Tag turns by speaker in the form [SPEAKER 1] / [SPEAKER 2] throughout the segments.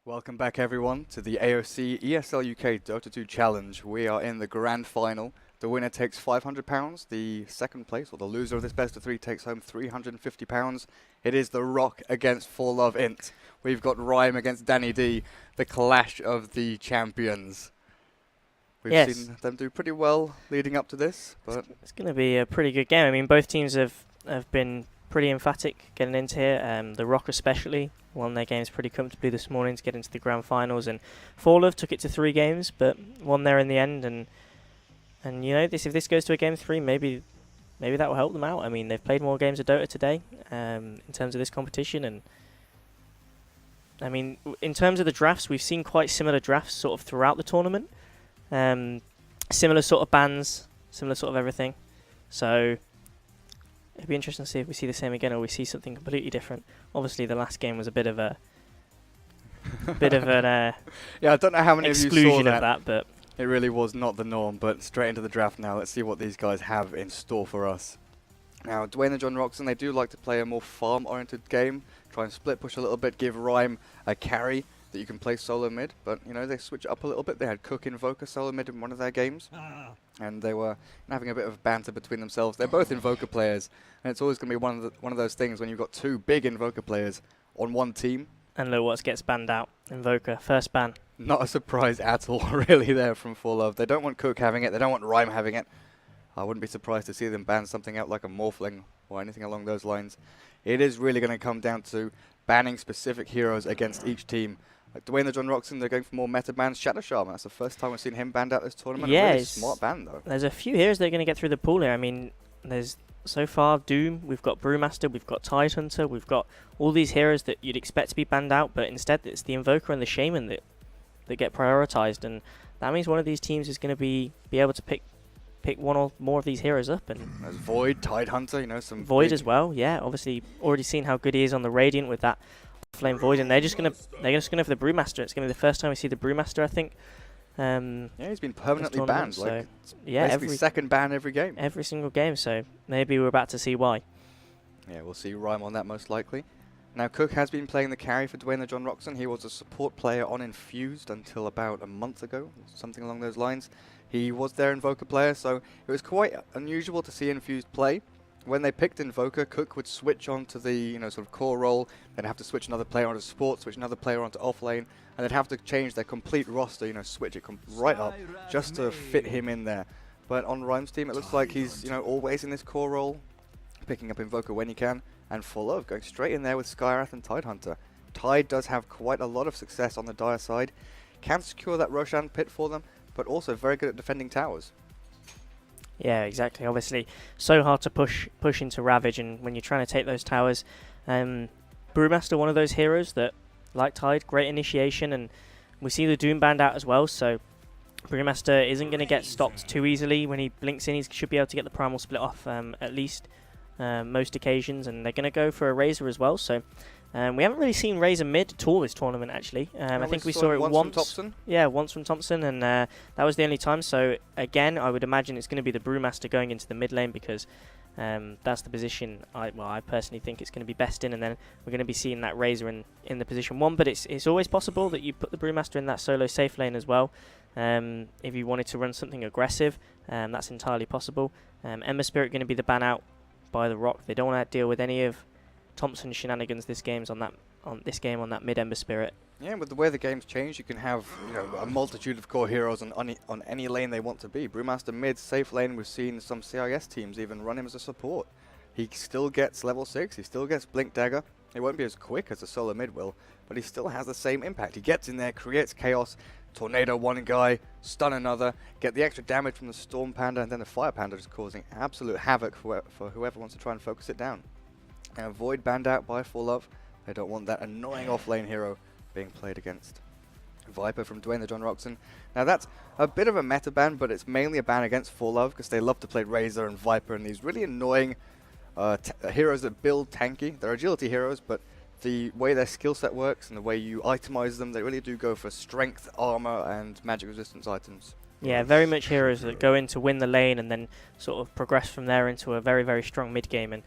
[SPEAKER 1] Welcome back everyone to the AOC ESL UK DOTA2 Challenge. We are in the grand final. The winner takes £500, the second place, or the loser of this best of three, takes home £350. It is The Rock against ForLove.Int. We've got Rhyme against Danny D, the clash of the champions. We've seen them do pretty well leading up to this, but
[SPEAKER 2] it's going to be a pretty good game. I mean, both teams have been pretty emphatic getting into here. The Rock especially won their games pretty comfortably this morning to get into the grand finals, and ForLove took it to 3 games, but won there in the end. And you know, if this goes to a game 3, maybe that will help them out. I mean, they've played more games of Dota today in terms of this competition, and I mean, in terms of the drafts, we've seen quite similar drafts sort of throughout the tournament. Similar sort of bans, similar sort of everything. So it'd be interesting to see if we see the same again or we see something completely different. Obviously, the last game was a bit of an
[SPEAKER 1] yeah, I don't know how many of you saw
[SPEAKER 2] that, but
[SPEAKER 1] it really was not the norm. But straight into the draft now. Let's see what these guys have in store for us. Now, Dwayne and John Roxon, they do like to play a more farm-oriented game, try and split push a little bit, give Rhyme a carry that you can play solo mid, but you know, they switch up a little bit. They had Cook Invoker solo mid in one of their games, and they were having a bit of banter between themselves. They're both Invoker players, and it's always going to be one of those things when you've got 2 big Invoker players on one team.
[SPEAKER 2] And look what gets banned out. Invoker, first ban.
[SPEAKER 1] Not a surprise at all, really, there from ForLove. They don't want Cook having it, they don't want Rhyme having it. I wouldn't be surprised to see them ban something out like a Morphling or anything along those lines. It is really going to come down to banning specific heroes against each team. Like Dwayne the John Roxon, they're going for more meta bans. Shadow Shaman, that's the first time we've seen him banned out this tournament.
[SPEAKER 2] Yeah,
[SPEAKER 1] a really smart ban though.
[SPEAKER 2] There's a few heroes that are going to get through the pool here. I mean, there's so far Doom, we've got Brewmaster, we've got Tidehunter, we've got all these heroes that you'd expect to be banned out, but instead it's the Invoker and the Shaman that get prioritized, and that means one of these teams is going to be able to pick one or more of these heroes up. And
[SPEAKER 1] there's Void, Tidehunter, you know, some
[SPEAKER 2] Void as well. Yeah, obviously already seen how good he is on the Radiant with that Flame Void, and they're just gonna for the Brewmaster. It's gonna be the first time we see the Brewmaster, I think.
[SPEAKER 1] Yeah, he's been permanently banned.
[SPEAKER 2] So
[SPEAKER 1] like,
[SPEAKER 2] yeah,
[SPEAKER 1] every second ban every game.
[SPEAKER 2] Every single game. So maybe we're about to see why.
[SPEAKER 1] Yeah, we'll see Rhyme on that most likely. Now, Cook has been playing the carry for Dwayne the John Roxon. He was a support player on Infused until about a month ago, something along those lines. He was their Invoker player, so it was quite unusual to see Infused play. When they picked Invoker, Cook would switch onto the sort of core role, then have to switch another player onto support, switch another player onto offlane, and they'd have to change their complete roster, switch it right up just to fit him in there. But on Rhyme's team, it looks like he's always in this core role, picking up Invoker when he can, and ForLove going straight in there with Skywrath and Tidehunter. Tide does have quite a lot of success on the Dire side, can secure that Roshan pit for them, but also very good at defending towers.
[SPEAKER 2] Yeah, exactly. Obviously, so hard to push into Ravage, and when you're trying to take those towers, Brewmaster, one of those heroes that, like Tide, great initiation, and we see the Doom banned out as well, so Brewmaster isn't going to get stopped too easily. When he blinks in, he should be able to get the Primal split off at least most occasions, and they're going to go for a Razor as well, so we haven't really seen Razor mid at all this tournament, actually. I think we saw it once.
[SPEAKER 1] From Thompson?
[SPEAKER 2] Yeah, once from Thompson, and that was the only time. So, again, I would imagine it's going to be the Brewmaster going into the mid lane because that's the position I personally think it's going to be best in, and then we're going to be seeing that Razor in the position 1. But it's always possible that you put the Brewmaster in that solo safe lane as well. If you wanted to run something aggressive, that's entirely possible. Ember Spirit going to be the ban out by the Rock. They don't want to deal with any of Thompson's shenanigans this game on that mid Ember Spirit.
[SPEAKER 1] Yeah, with the way the game's changed, you can have a multitude of core heroes on any lane they want to be. Brewmaster mid, safe lane, we've seen some CIS teams even run him as a support. He still gets level 6, he still gets Blink Dagger. He won't be as quick as a solo mid will, but he still has the same impact. He gets in there, creates chaos, tornado one guy, stun another, get the extra damage from the Storm Panda, and then the Fire Panda just causing absolute havoc for whoever wants to try and focus it down. Void banned out by ForLove. They don't want that annoying off-lane hero being played against. Viper from Dwayne the John Roxon. Now that's a bit of a meta ban, but it's mainly a ban against ForLove because they love to play Razor and Viper and these really annoying heroes that build tanky. They're agility heroes, but the way their skill set works and the way you itemize them, they really do go for strength, armor, and magic resistance items.
[SPEAKER 2] Yeah, very much heroes that go in to win the lane and then sort of progress from there into a very, very strong mid game. And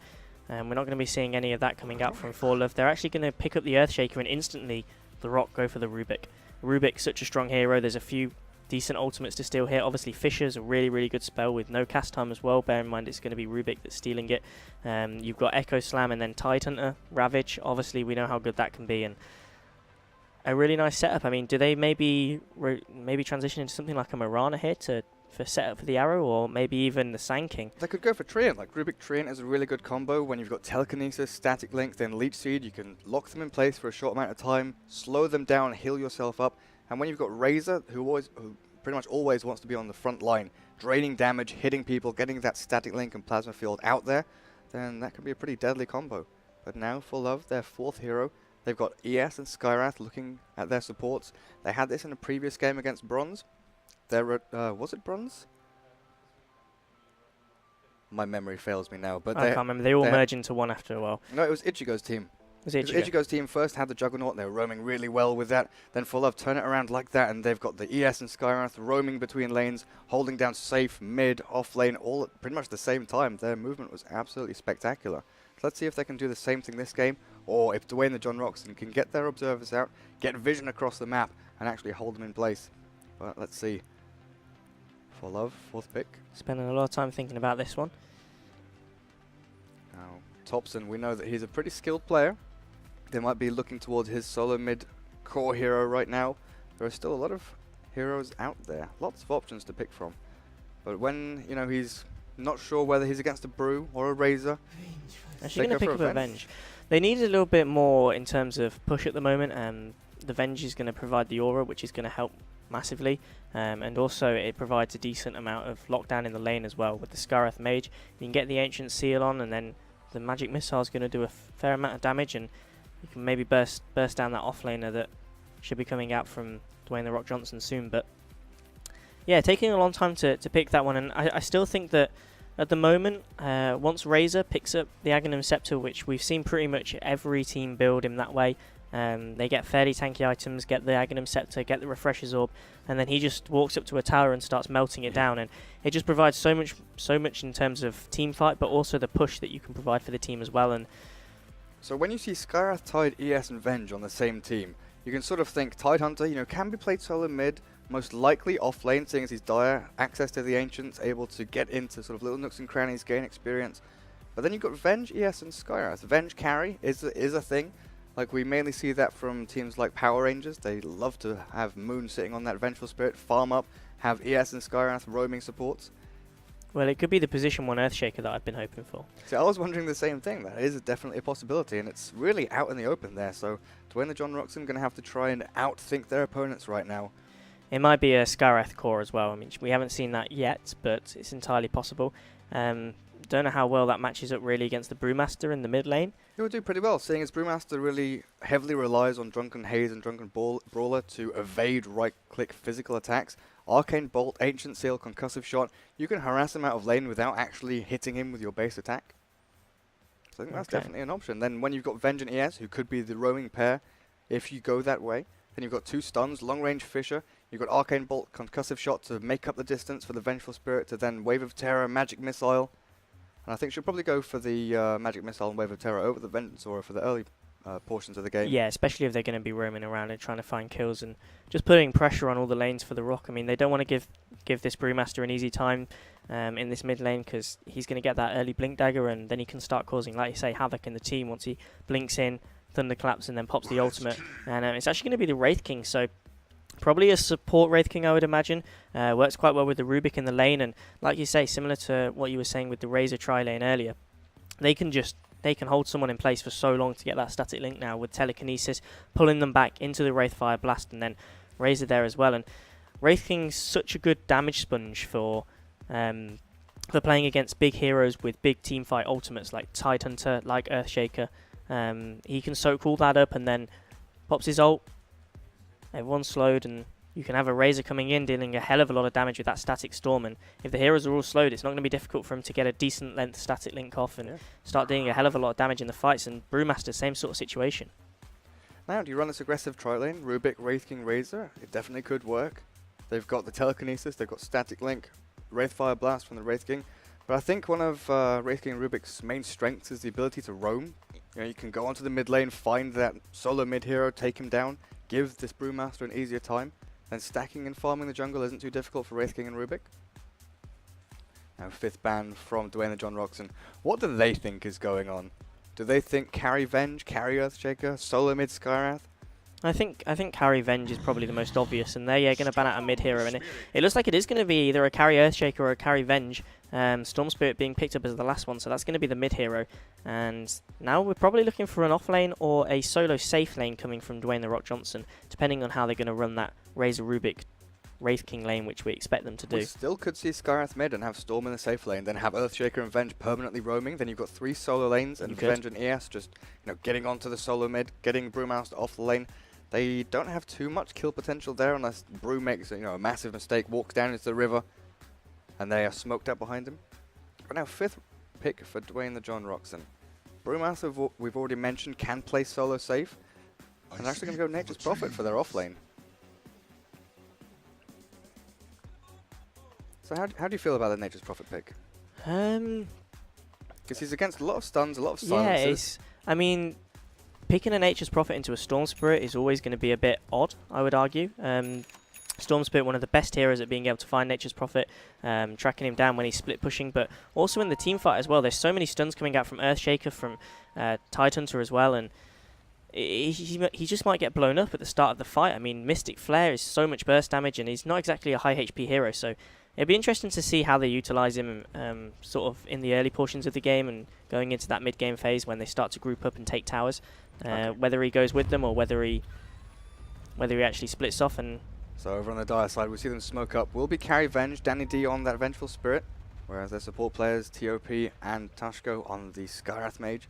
[SPEAKER 2] we're not going to be seeing any of that coming out from ForLove. They're actually going to pick up the Earthshaker and instantly the Rock go for the Rubik. Rubik's such a strong hero. There's a few decent ultimates to steal here. Obviously, Fisher's a really, really good spell with no cast time as well. Bear in mind it's going to be Rubik that's stealing it. You've got Echo Slam and then Tidehunter, Ravage. Obviously, we know how good that can be, and a really nice setup. I mean, do they maybe transition into something like a Mirana here for setup for the arrow, or maybe even the Sand King?
[SPEAKER 1] They could go for Treant. Like Rubik Treant is a really good combo. When you've got Telekinesis, Static Link, then Leech Seed, you can lock them in place for a short amount of time, slow them down, heal yourself up. And when you've got Razor, who pretty much always wants to be on the front line, draining damage, hitting people, getting that Static Link and Plasma Field out there, then that can be a pretty deadly combo. But now, ForLove, their fourth hero, they've got ES and Skywrath looking at their supports. They had this in a previous game against Bronze. Was it Bronze? My memory fails me now. But
[SPEAKER 2] I can't remember. They all merge into one after a while.
[SPEAKER 1] No, it was Ichigo's team.
[SPEAKER 2] Was it Ichigo?
[SPEAKER 1] Ichigo's team first had the Juggernaut. They were roaming really well with that. Then ForLove turn it around like that, and they've got the ES and Skywrath roaming between lanes, holding down safe, mid, off lane, all at pretty much the same time. Their movement was absolutely spectacular. So let's see if they can do the same thing this game, or if Dwayne the John Roxon can get their observers out, get vision across the map, and actually hold them in place. But let's see. ForLove, fourth pick.
[SPEAKER 2] Spending a lot of time thinking about this one.
[SPEAKER 1] Now, Thompson, we know that he's a pretty skilled player. They might be looking towards his solo mid core hero right now. There are still a lot of heroes out there, lots of options to pick from. But when, you know, he's not sure whether he's against a Brew or a Razor,
[SPEAKER 2] actually going to pick up a Venge. They need a little bit more in terms of push at the moment, and the Venge is going to provide the aura, which is going to help massively, and also it provides a decent amount of lockdown in the lane as well. With the Skywrath Mage, you can get the Ancient Seal on, and then the Magic Missile is going to do a fair amount of damage, and you can maybe burst down that offlaner that should be coming out from Dwayne the Rock Johnson soon. But yeah, taking a long time to pick that one, and I still think that at the moment, once Razor picks up the Aghanim Scepter, which we've seen pretty much every team build him that way, they get fairly tanky items, get the Aghanim Scepter, get the Refresher's Orb, and then he just walks up to a tower and starts melting it down, and it just provides so much in terms of team fight, but also the push that you can provide for the team as well. And
[SPEAKER 1] so when you see Skywrath, Tide, ES and Venge on the same team, you can sort of think Tidehunter, you know, can be played solo mid, most likely off lane, seeing as he's dire, access to the Ancients, able to get into sort of little nooks and crannies, gain experience. But then you've got Venge, ES and Skywrath. Venge carry is a thing. Like, we mainly see that from teams like Power Rangers. They love to have Moon sitting on that Vengeful Spirit, farm up, have ES and Skywrath roaming supports.
[SPEAKER 2] well, it could be the position 1 Earthshaker that I've been hoping for.
[SPEAKER 1] See, I was wondering the same thing. That is definitely a possibility, and it's really out in the open there. So Dwayne the John Roxon going to have to try and outthink their opponents right now.
[SPEAKER 2] It might be a Skywrath core as well. I mean, we haven't seen that yet, but it's entirely possible. Don't know how well that matches up really against the Brewmaster in the mid lane.
[SPEAKER 1] He would do pretty well, seeing as Brewmaster really heavily relies on Drunken Haze and Drunken Brawler to evade right-click physical attacks. Arcane Bolt, Ancient Seal, Concussive Shot. You can harass him out of lane without actually hitting him with your base attack. So I think that's definitely an option. Then when you've got Venge and ES, who could be the roaming pair, if you go that way, then you've got 2 stuns, Long Range Fisher. You've got Arcane Bolt, Concussive Shot to make up the distance for the Vengeful Spirit, to then Wave of Terror, Magic Missile. And I think she'll probably go for the Magic Missile and Wave of Terror over the Vengeance Aura for the early portions of the game.
[SPEAKER 2] Yeah, especially if they're going to be roaming around and trying to find kills and just putting pressure on all the lanes for the Rock. I mean, they don't want to give this Brewmaster an easy time in this mid lane, because he's going to get that early Blink Dagger, and then he can start causing, like you say, havoc in the team once he blinks in, Thunderclaps, and then pops the ultimate. And it's actually going to be the Wraith King, so probably a support Wraith King, I would imagine. Works quite well with the Rubik in the lane, and like you say, similar to what you were saying with the Razor tri-lane earlier, they can hold someone in place for so long to get that static link now with Telekinesis, pulling them back into the Wraith Fire Blast, and then Razor there as well. And Wraith King's such a good damage sponge for playing against big heroes with big teamfight ultimates like Tidehunter, like Earthshaker. He can soak all that up and then pops his ult. Everyone's slowed, and you can have a Razor coming in dealing a hell of a lot of damage with that Static Storm, and if the heroes are all slowed, it's not going to be difficult for him to get a decent length static link off and start doing a hell of a lot of damage in the fights. And Brewmaster, same sort of situation.
[SPEAKER 1] Now, do you run this aggressive tri-lane, Rubik, Wraith King, Razor? It definitely could work. They've got the Telekinesis, they've got Static Link, Wraith Fire Blast from the Wraith King. But I think one of Wraith King and Rubik's main strengths is the ability to roam. You know, you can go onto the mid lane, find that solo mid hero, take him down, give this Brewmaster an easier time, then stacking and farming the jungle isn't too difficult for Wraith King and Rubik. Now 5th ban from Dwayne the John Roxon. What do they think is going on? Do they think carry Venge, carry Earthshaker, solo mid Skyrath?
[SPEAKER 2] I think carry Venge is probably the most obvious, and they're going to ban out a mid hero, and it looks like it is going to be either a carry Earthshaker or a carry Venge. Storm Spirit being picked up as the last one, so that's going to be the mid hero. And now we're probably looking for an off lane or a solo safe lane coming from Dwayne the Rock Johnson, depending on how they're going to run that Razor Rubik Wraith King lane, which we expect them to do.
[SPEAKER 1] We still could see Skyrath mid and have Storm in the safe lane, then have Earthshaker and Venge permanently roaming. Then you've got 3 solo lanes, and Venge and ES just getting onto the solo mid, getting Brewmaster off the lane. They don't have too much kill potential there unless Brew makes a massive mistake, walks down into the river, and they are smoked out behind him. But now 5th pick for Dwayne the John Roxon. Brewmaster, we've already mentioned, can play solo safe, and they're actually going to go Nature's Prophet for their off lane. So how do you feel about the Nature's Prophet pick? Because he's against a lot of stuns, a lot of silences.
[SPEAKER 2] I mean, picking a Nature's Prophet into a Storm Spirit is always going to be a bit odd, I would argue. Storm Spirit, one of the best heroes at being able to find Nature's Prophet, tracking him down when he's split pushing, but also in the team fight as well. There's so many stuns coming out from Earthshaker, from Tidehunter as well, and he just might get blown up at the start of the fight. I mean, Mystic Flare is so much burst damage, and he's not exactly a high HP hero, so it'll be interesting to see how they utilise him sort of in the early portions of the game and going into that mid-game phase when they start to group up and take towers. Whether he goes with them or whether he actually splits off. And
[SPEAKER 1] so over on the Dire side, we see them smoke up. Will be carry Venge, Danny D on that Vengeful Spirit, whereas their support players, TOP and Tashko on the Skyrath Mage.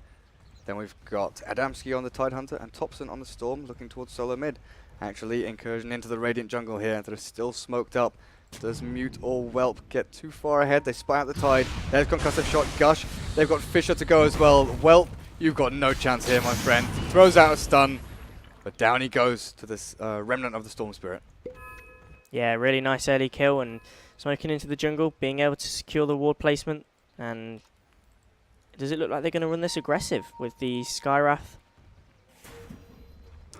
[SPEAKER 1] Then we've got Adamski on the Tidehunter and Thompson on the Storm, looking towards solo mid. Actually, incursion into the Radiant jungle here, that is still smoked up. Does Mute or Whelp get too far ahead? They spy out the Tide. There's concussive shot, Gush. They've got Fisher to go as well. Whelp, you've got no chance here, my friend. Throws out a stun, but down he goes to this remnant of the Storm Spirit.
[SPEAKER 2] Yeah, really nice early kill and smoking into the jungle, being able to secure the ward placement. And does it look like they're going to run this aggressive with the Skyrath?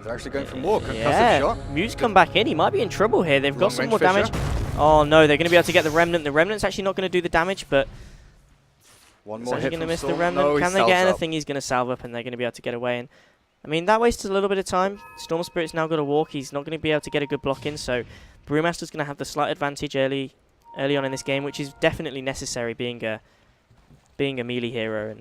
[SPEAKER 1] They're actually going for more concussive shot.
[SPEAKER 2] Mute's come back in. He might be in trouble here. They've got some more damage. Oh no, they're going to be able to get the Remnant. The Remnant's actually not going to do the damage, but
[SPEAKER 1] one more hit
[SPEAKER 2] going to miss
[SPEAKER 1] Storm.
[SPEAKER 2] the Remnant.
[SPEAKER 1] No,
[SPEAKER 2] can they get anything? He's going to salve up and they're going to be able to get away. And I mean, that wastes a little bit of time. Storm Spirit's now got to walk. He's not going to be able to get a good block in, so Brewmaster's going to have the slight advantage early on in this game, which is definitely necessary being a melee hero.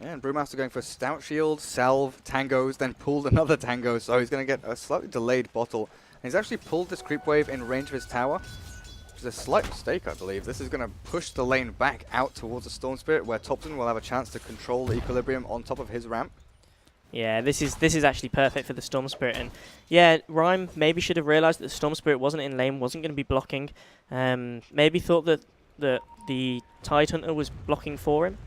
[SPEAKER 1] And Brewmaster going for Stout Shield, Salve, Tangos, then pulled another Tango, so he's going to get a slightly delayed bottle. And he's actually pulled this creep wave in range of his tower, which is a slight mistake, I believe. This is going to push the lane back out towards the Storm Spirit, where Thompson will have a chance to control the equilibrium on top of his ramp.
[SPEAKER 2] Yeah, this is actually perfect for the Storm Spirit. And yeah, Rhyme maybe should have realised that the Storm Spirit wasn't in lane, wasn't going to be blocking. Maybe thought that the Tidehunter was blocking for him.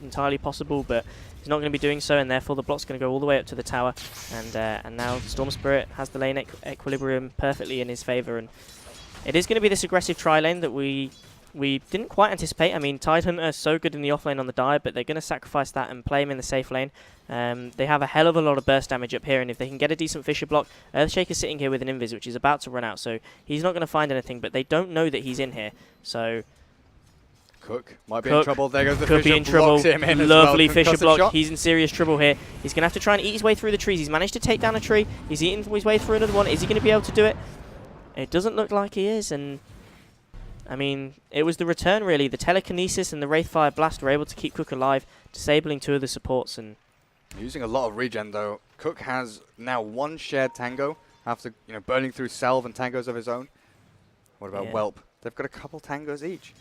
[SPEAKER 2] Entirely possible, but he's not going to be doing so, and therefore the block's going to go all the way up to the tower. And now Storm Spirit has the lane equilibrium perfectly in his favour. And it is going to be this aggressive tri-lane that we didn't quite anticipate. I mean, Tidehunter is so good in the offlane on the dive, but they're going to sacrifice that and play him in the safe lane. They have a hell of a lot of burst damage up here, and if they can get a decent Fisher block, Earthshaker's sitting here with an Invis, which is about to run out, so he's not going to find anything, but they don't know that he's in here. So
[SPEAKER 1] Cook might be in trouble. There goes the
[SPEAKER 2] Could
[SPEAKER 1] Fisher,
[SPEAKER 2] be in trouble.
[SPEAKER 1] him in
[SPEAKER 2] Lovely
[SPEAKER 1] as well.
[SPEAKER 2] Fisher block.
[SPEAKER 1] Shot.
[SPEAKER 2] He's in serious trouble here. He's going to have to try and eat his way through the trees. He's managed to take down a tree. He's eating his way through another one. Is he going to be able to do it? It doesn't look like he is, and I mean, it was the return really. The Telekinesis and the Wraithfire Blast were able to keep Cook alive, disabling 2 of the supports. And
[SPEAKER 1] using a lot of regen though. Cook has now 1 shared Tango after burning through Salve and Tangos of his own. What about Whelp? They've got a couple Tangos each.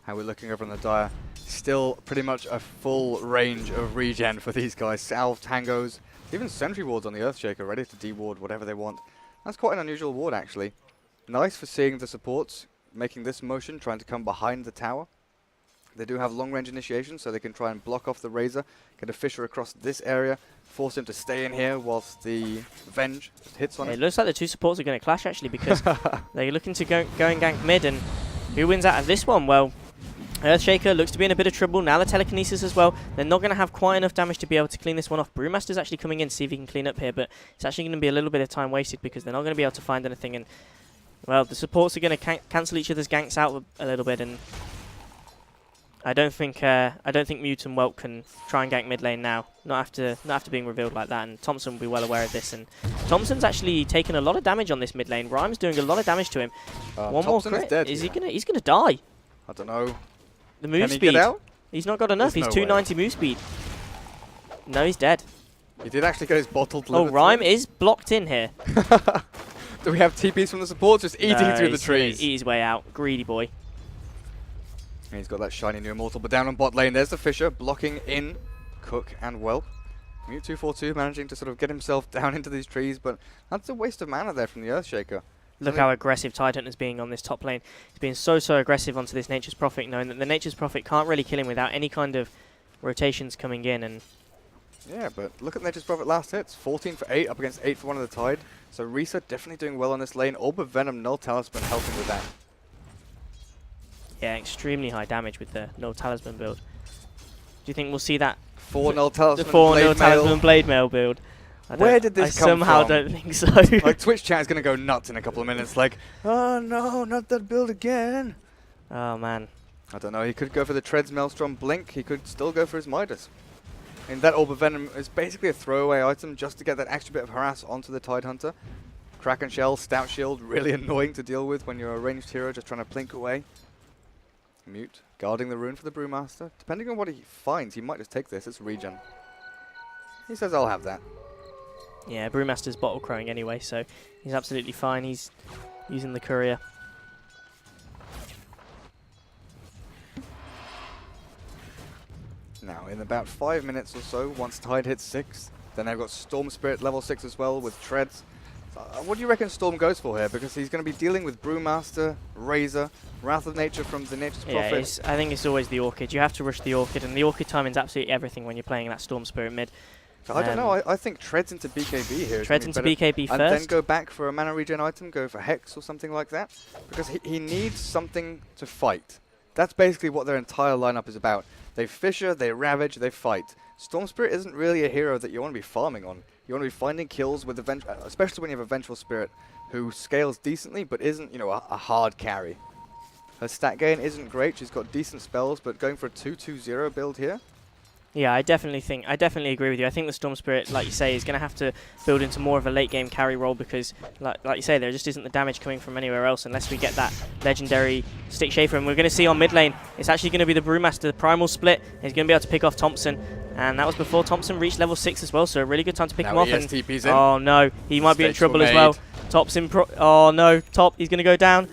[SPEAKER 1] How we're looking over on the Dire. Still pretty much a full range of regen for these guys. Salve, Tangos, even Sentry Wards on the Earthshaker, ready to deward whatever they want. That's quite an unusual ward actually. Nice for seeing the supports making this motion, trying to come behind the tower. They do have long range initiation, so they can try and block off the Razor, get a Fisher across this area, force him to stay in here whilst the Venge hits on it.
[SPEAKER 2] It looks like the 2 supports are going to clash actually, because they're looking to go and gank mid, and who wins out of this one? Well, Earthshaker looks to be in a bit of trouble. Now the telekinesis as well. They're not going to have quite enough damage to be able to clean this one off. Brewmaster's actually coming in to see if he can clean up here, but it's actually going to be a little bit of time wasted because they're not going to be able to find anything. And, well, the supports are going to cancel each other's ganks out a little bit, and I don't think Mute and Whelp can try and gank mid lane now. Not after being revealed like that, and Thompson will be well aware of this. And Thompson's actually taken a lot of damage on this mid lane. Rhyme's doing a lot of damage to him. One
[SPEAKER 1] Thompson
[SPEAKER 2] more
[SPEAKER 1] is
[SPEAKER 2] crit.
[SPEAKER 1] dead.
[SPEAKER 2] He's gonna die.
[SPEAKER 1] I don't know.
[SPEAKER 2] The move
[SPEAKER 1] Can he
[SPEAKER 2] speed.
[SPEAKER 1] get out?
[SPEAKER 2] He's not got enough.
[SPEAKER 1] There's
[SPEAKER 2] He's
[SPEAKER 1] no
[SPEAKER 2] 290 move speed. No, he's dead.
[SPEAKER 1] He did actually get his bottle
[SPEAKER 2] Oh,
[SPEAKER 1] delivered.
[SPEAKER 2] Rhyme is blocked in here.
[SPEAKER 1] Do we have TPs from the supports just eating
[SPEAKER 2] No,
[SPEAKER 1] through the
[SPEAKER 2] he's gonna
[SPEAKER 1] trees?
[SPEAKER 2] eat his way out. Greedy boy.
[SPEAKER 1] He's got that shiny new immortal, but down on bot lane, there's the Fisher blocking in Cook and Whelp. Mute 242 managing to sort of get himself down into these trees, but that's a waste of mana there from the Earthshaker.
[SPEAKER 2] Look how aggressive Tidehunter's being on this top lane. He's being so aggressive onto this Nature's Prophet, knowing that the Nature's Prophet can't really kill him without any kind of rotations coming in. And
[SPEAKER 1] yeah, but look at Nature's Prophet last hits. 14 for 8 up against 8 for 1 of the Tide. So Risa definitely doing well on this lane. Orb of Venom, Null Talisman helping with that.
[SPEAKER 2] yeah, extremely high damage with the Null Talisman build. Do you think we'll see that?
[SPEAKER 1] 4 Null Talisman,
[SPEAKER 2] The 4
[SPEAKER 1] Blade
[SPEAKER 2] Null Talisman
[SPEAKER 1] Mail.
[SPEAKER 2] Blade Mail build.
[SPEAKER 1] Where did this come
[SPEAKER 2] somehow
[SPEAKER 1] from?
[SPEAKER 2] don't think so.
[SPEAKER 1] Like, Twitch chat is going to go nuts in a couple of minutes. Like, oh no, not that build again.
[SPEAKER 2] Oh, man.
[SPEAKER 1] I don't know, he could go for the Treads Maelstrom Blink. He could still go for his Midas. And that Orb of Venom is basically a throwaway item just to get that extra bit of harass onto the Tidehunter. Kraken Shell, Stout Shield, really annoying to deal with when you're a ranged hero just trying to blink away. Mute, guarding the rune for the Brewmaster. Depending on what he finds, he might just take this. It's regen. He says, I'll have that.
[SPEAKER 2] Yeah, Brewmaster's bottle crowing anyway, so he's absolutely fine. He's using the courier.
[SPEAKER 1] Now, in about 5 minutes or so, once Tide hits 6, then they've got Storm Spirit level 6 as well with Treads. So, what do you reckon Storm goes for here? Because he's going to be dealing with Brewmaster, Razor, Wrath of Nature from the Nature's
[SPEAKER 2] Yeah,
[SPEAKER 1] Prophet.
[SPEAKER 2] I think it's always the Orchid. You have to rush the Orchid, and the Orchid timing's absolutely everything when you're playing that Storm Spirit mid.
[SPEAKER 1] So I don't know, I think Treads into BKB here.
[SPEAKER 2] Treads into
[SPEAKER 1] better.
[SPEAKER 2] BKB
[SPEAKER 1] and
[SPEAKER 2] first.
[SPEAKER 1] then go back for a mana regen item, go for Hex or something like that. Because he needs something to fight. That's basically what their entire lineup is about. They Fisher, they Ravage, they fight. Storm Spirit isn't really a hero that you want to be farming on. You want to be finding kills with especially when you have a Vengeful Spirit who scales decently but isn't, you know, a hard carry. Her stat gain isn't great. She's got decent spells, but going for a 2-2-0 build here.
[SPEAKER 2] Yeah, I definitely agree with you. I think the Storm Spirit, like you say, is going to have to build into more of a late game carry role because, like you say, there just isn't the damage coming from anywhere else unless we get that legendary Stick Shaper. And we're going to see on mid lane, it's actually going to be the Brewmaster Primal Split. He's going to be able to pick off Thompson. And that was before Thompson reached level 6 as well, so a really good time to pick him off. And
[SPEAKER 1] TP's in.
[SPEAKER 2] oh no, he might be in
[SPEAKER 1] Mistakes were
[SPEAKER 2] trouble as
[SPEAKER 1] made.
[SPEAKER 2] well. Top's in oh no, Top, he's going to go down.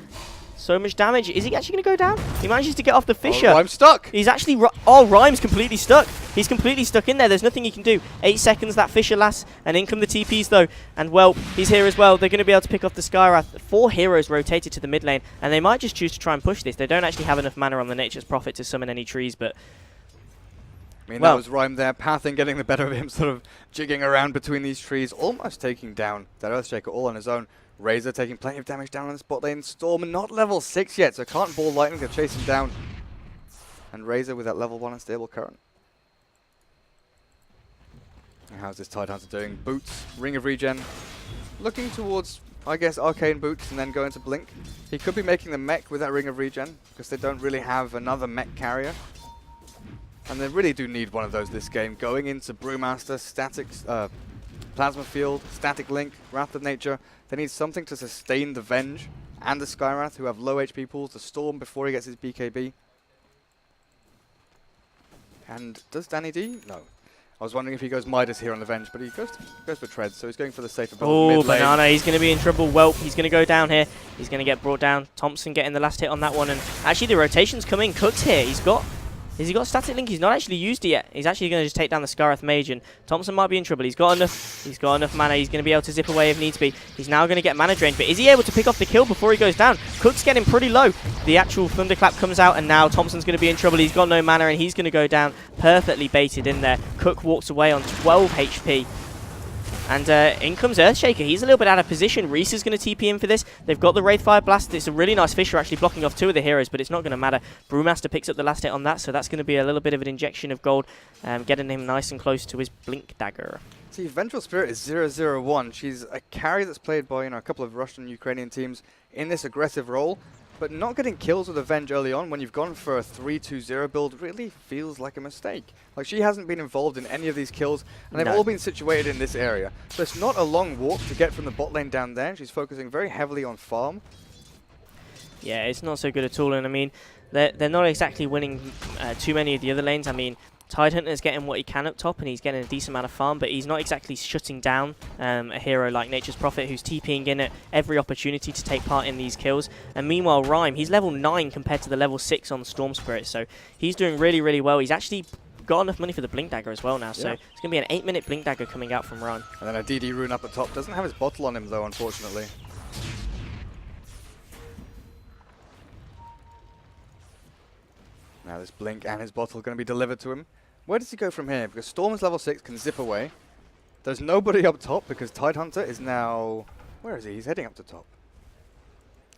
[SPEAKER 2] So much damage. Is he actually going to go down? He manages to get off the Fisher.
[SPEAKER 1] Oh, I'm stuck.
[SPEAKER 2] He's actually... Rhyme's completely stuck. He's completely stuck in there. There's nothing he can do. 8 seconds, that Fisher lasts. And in come the TPs, though. And, well, he's here as well. They're going to be able to pick off the Skywrath. 4 heroes rotated to the mid lane. And they might just choose to try and push this. They don't actually have enough mana on the Nature's Prophet to summon any trees, but...
[SPEAKER 1] I mean,
[SPEAKER 2] well,
[SPEAKER 1] that was Rhyme there. Pathing getting the better of him, sort of jigging around between these trees. Almost taking down that Earthshaker all on his own. Razor taking plenty of damage down on the spot lane. Storm not level 6 yet, so can't ball lightning to chase him down. And Razor with that level 1 unstable current. And how's this Tidehunter doing? Boots, Ring of Regen. Looking towards, I guess, Arcane Boots and then going to Blink. He could be making the mech with that Ring of Regen, because they don't really have another mech carrier. And they really do need one of those this game. Going into Brewmaster, Static, Plasma Field, Static Link, Wrath of Nature. They need something to sustain the Venge and the Skywrath, who have low HP pools, the Storm before he gets his BKB. And does Danny D? No. I was wondering if he goes Midas here on the Venge, but he goes for Treads, so he's going for the safer build.
[SPEAKER 2] Oh,
[SPEAKER 1] mid lane.
[SPEAKER 2] Banana, he's going to be in trouble. Whelp, he's going to go down here. He's going to get brought down. Thompson getting the last hit on that one. And actually, the rotation's coming. Cook's here. Has he got Static Link? He's not actually used it yet. He's actually going to just take down the Skywrath Mage, and Thompson might be in trouble. He's got enough mana. He's going to be able to zip away if needs be. He's now going to get mana drained, but is he able to pick off the kill before he goes down? Cook's getting pretty low. The actual Thunderclap comes out, and now Thompson's going to be in trouble. He's got no mana, and he's going to go down. Perfectly baited in there. Cook walks away on 12 HP. And in comes Earthshaker. He's a little bit out of position. Reese is going to TP in for this. They've got the Wraithfire Blast. It's a really nice Fissure actually blocking off 2 of the heroes, but it's not going to matter. Brewmaster picks up the last hit on that, so that's going to be a little bit of an injection of gold, getting him nice and close to his Blink Dagger.
[SPEAKER 1] See, Vengeful Spirit is 001. She's a carry that's played by a couple of Russian and Ukrainian teams in this aggressive role, but not getting kills with Avenge early on when you've gone for a 3-2-0 build really feels like a mistake. Like, she hasn't been involved in any of these kills, and they've all been situated in this area. So it's not a long walk to get from the bot lane down there. She's focusing very heavily on farm.
[SPEAKER 2] Yeah, it's not so good at all, and I mean, they're not exactly winning too many of the other lanes. I mean, Tidehunter's getting what he can up top, and he's getting a decent amount of farm, but he's not exactly shutting down a hero like Nature's Prophet, who's TPing in at every opportunity to take part in these kills. And meanwhile, Rhyme, he's level 9 compared to the level 6 on Storm Spirit, so he's doing really, really well. He's actually got enough money for the Blink Dagger as well now, so it's going to be an 8-minute Blink Dagger coming out from Rhyme.
[SPEAKER 1] And then a DD rune up at top. Doesn't have his bottle on him, though, unfortunately. Now this Blink and his bottle are going to be delivered to him. Where does he go from here? Because Storm is level 6, can zip away. There's nobody up top because Tidehunter is now... Where is he? He's heading up to top.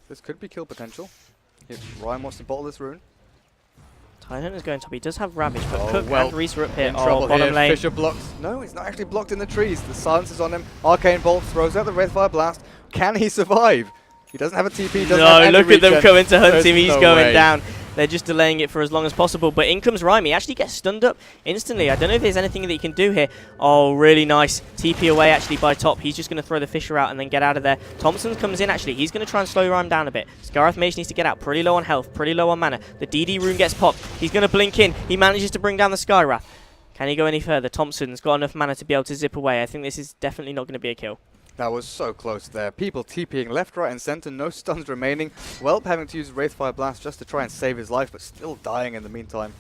[SPEAKER 1] This could be kill potential if Ryan wants to bottle this rune.
[SPEAKER 2] Tidehunter's going top. He does have Ravage, but
[SPEAKER 1] Oh,
[SPEAKER 2] Cook
[SPEAKER 1] well,
[SPEAKER 2] and Reese are up here.
[SPEAKER 1] in trouble
[SPEAKER 2] Bottom
[SPEAKER 1] here.
[SPEAKER 2] lane.
[SPEAKER 1] Fissure blocks. No, he's not actually blocked in the trees. The silence is on him. Arcane Bolt throws out the Wraithfire Blast. Can he survive? He doesn't have a TP. Doesn't have
[SPEAKER 2] No, look at them
[SPEAKER 1] regen.
[SPEAKER 2] coming to hunt
[SPEAKER 1] There's
[SPEAKER 2] him. He's
[SPEAKER 1] no
[SPEAKER 2] going
[SPEAKER 1] way.
[SPEAKER 2] down. They're just delaying it for as long as possible. But in comes Rhyme. He actually gets stunned up instantly. I don't know if there's anything that he can do here. Oh, really nice. TP away actually by top. He's just going to throw the Fissure out and then get out of there. Thompson comes in actually. He's going to try and slow Rhyme down a bit. Scarith Mage needs to get out. Pretty low on health. Pretty low on mana. The DD rune gets popped. He's going to blink in. He manages to bring down the Skywrath. Can he go any further? Thompson's got enough mana to be able to zip away. I think this is definitely not going to be a kill.
[SPEAKER 1] That was so close there. People TPing left, right and centre. No stuns remaining. Welp having to use Wraithfire Blast just to try and save his life, but still dying in the meantime.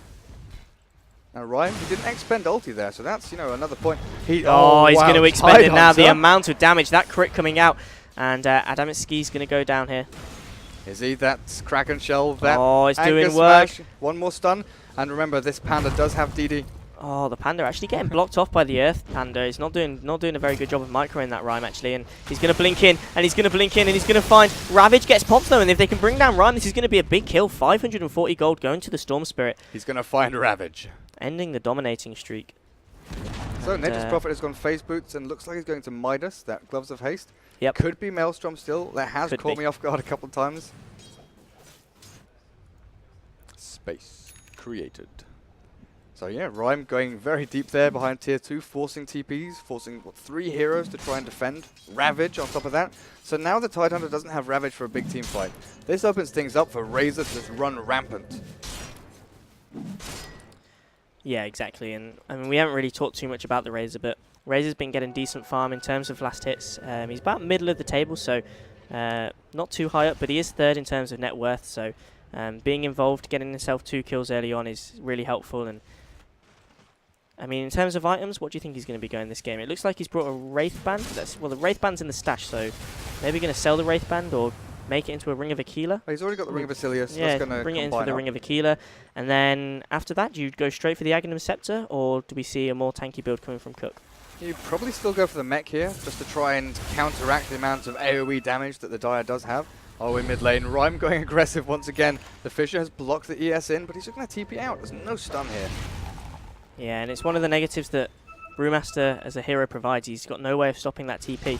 [SPEAKER 1] Now Ryan, he didn't expend ulti there, so that's, another point.
[SPEAKER 2] He's
[SPEAKER 1] wow,
[SPEAKER 2] going to expend it now. The
[SPEAKER 1] Tidehunter.
[SPEAKER 2] amount of damage, that crit coming out. And Adamski's going to go down here.
[SPEAKER 1] Is he? That's Kraken Shell. That
[SPEAKER 2] It's
[SPEAKER 1] Anchor
[SPEAKER 2] doing work.
[SPEAKER 1] Smash. One more stun. And remember, this Panda does have DD.
[SPEAKER 2] Oh, the Panda actually getting blocked off by the Earth Panda. He's not doing a very good job of microing that Rhyme actually, and he's going to blink in, and he's going to blink in, and he's going to find Ravage gets popped though, and if they can bring down Rhyme, this is going to be a big kill. 540 gold going to the Storm Spirit.
[SPEAKER 1] He's going to find Ravage.
[SPEAKER 2] Ending the dominating streak.
[SPEAKER 1] So Nature's Prophet has gone Phase Boots and looks like he's going to Midas, that Gloves of Haste.
[SPEAKER 2] Yep.
[SPEAKER 1] Could be Maelstrom still. That has
[SPEAKER 2] Could
[SPEAKER 1] caught
[SPEAKER 2] be.
[SPEAKER 1] me off guard a couple of times. Space created. So yeah, Rhyme going very deep there behind tier 2, forcing TPs, forcing 3 heroes to try and defend. Ravage on top of that. So now the Tidehunter doesn't have Ravage for a big team fight. This opens things up for Razor to just run rampant.
[SPEAKER 2] Yeah, exactly. And I mean, we haven't really talked too much about the Razor, but Razor's been getting decent farm in terms of last hits. He's about middle of the table, so not too high up, but he is third in terms of net worth. So being involved, getting himself 2 kills early on is really helpful. And I mean, in terms of items, what do you think he's going to be going this game? It looks like he's brought a Wraith Band. Well, the Wraith Band's in the stash, so maybe going to sell the Wraith Band or make it into a Ring of Aquila.
[SPEAKER 1] Oh, he's already got the Ring of Basilius. So
[SPEAKER 2] Yeah,
[SPEAKER 1] that's going to
[SPEAKER 2] bring it into the Ring of Aquila. And then after that, do you go straight for the Aghanim Scepter, or do we see a more tanky build coming from Cook?
[SPEAKER 1] You probably still go for the mech here, just to try and counteract the amount of AoE damage that the Dire does have. Oh, in mid lane, Rhyme going aggressive once again. The Fissure has blocked the ES in, but he's just going to TP out. There's no stun here.
[SPEAKER 2] Yeah, and it's one of the negatives that Brewmaster as a hero provides. He's got no way of stopping that TP